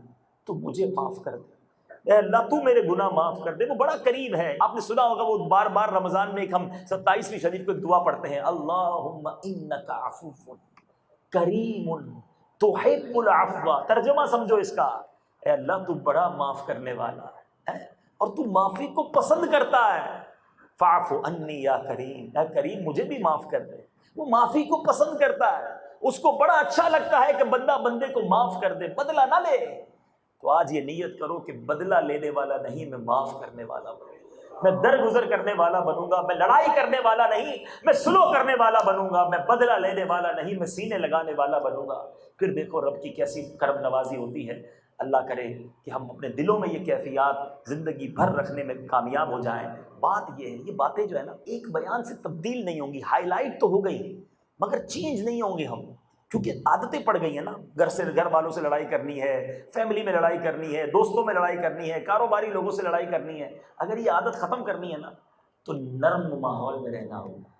تو مجھے معاف کر دے، اے اللہ تو میرے گناہ معاف کر دے. وہ بڑا کریم ہے. آپ نے سنا ہوگا وہ بار بار رمضان میں ایک ہم 27ویں شریف کو ایک دعا پڑھتے ہیں، اللہم انک عفو کریم تحب العفو. ترجمہ سمجھو اس کا، اے اللہ تو بڑا معاف کرنے والا ہے اور تو معافی کو پسند کرتا ہے. فاعف عنی یا کریم، اے کریم مجھے بھی معاف کر دے. وہ معافی کو پسند کرتا ہے، اس کو بڑا اچھا لگتا ہے کہ بندہ بندے کو معاف کر دے، بدلہ نہ لے. تو آج یہ نیت کرو کہ بدلہ لینے والا نہیں، میں معاف کرنے والا بنوں گا، میں درگزر کرنے والا بنوں گا، میں لڑائی کرنے والا نہیں، میں سلو کرنے والا بنوں گا، میں بدلہ لینے والا نہیں، میں سینے لگانے والا بنوں گا. پھر دیکھو رب کی کیسی کرم نوازی ہوتی ہے. اللہ کرے کہ ہم اپنے دلوں میں یہ کیفیات زندگی بھر رکھنے میں کامیاب ہو جائیں. بات یہ ہے، یہ باتیں جو ہے نا ایک بیان سے تبدیل نہیں ہوں گی، ہائی لائٹ تو ہو گئی مگر چینج نہیں ہوں گے ہم، کیونکہ عادتیں پڑ گئی ہیں نا. گھر والوں سے لڑائی کرنی ہے، فیملی میں لڑائی کرنی ہے، دوستوں میں لڑائی کرنی ہے، کاروباری لوگوں سے لڑائی کرنی ہے. اگر یہ عادت ختم کرنی ہے نا تو نرم ماحول میں رہنا ہوگا،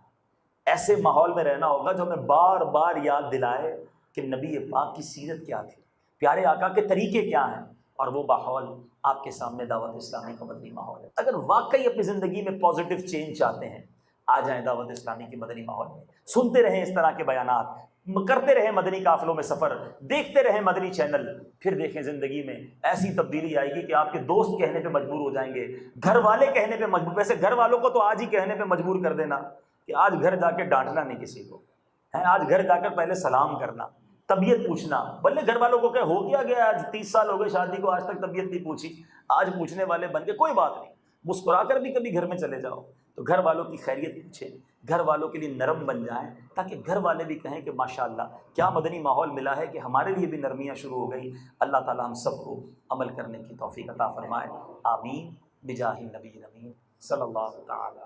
ایسے ماحول میں رہنا ہوگا جو ہمیں بار بار یاد دلائے کہ نبی پاک کی سیرت کیا تھی، پیارے آقا کے طریقے کیا ہیں. اور وہ ماحول آپ کے سامنے دعوت اسلامی کا مدنی ماحول ہے. اگر واقعی اپنی زندگی میں پازیٹیو چینج چاہتے ہیں، آ جائیں دعوت اسلامی کے مدنی ماحول میں، سنتے رہیں اس طرح کے بیانات، کرتے رہیں مدنی قافلوں میں سفر، دیکھتے رہیں مدنی چینل. پھر دیکھیں زندگی میں ایسی تبدیلی آئے گی کہ آپ کے دوست کہنے پہ مجبور ہو جائیں گے، گھر والے کہنے پہ مجبور. ویسے گھر والوں کو تو آج ہی کہنے پہ مجبور کر دینا کہ آج گھر جا کے ڈانٹنا نہیں کسی کو ہے، آج گھر جا کر پہلے سلام کرنا، طبیعت پوچھنا. بلے گھر والوں کو کہ ہو کیا گیا، آج 30 سال ہو گئے شادی کو، آج تک طبیعت نہیں پوچھی، آج پوچھنے والے بن کے. کوئی بات نہیں، مسکرا کر بھی کبھی گھر میں چلے جاؤ تو گھر والوں کی خیریت پوچھیں، گھر والوں کے لیے نرم بن جائیں، تاکہ گھر والے بھی کہیں کہ ماشاءاللہ کیا مدنی ماحول ملا ہے کہ ہمارے لیے بھی نرمیاں شروع ہو گئی. اللہ تعالی ہم سب کو عمل کرنے کی توفیق عطا فرمائے. آمین بجاہ النبی الامین صلی اللہ تعالی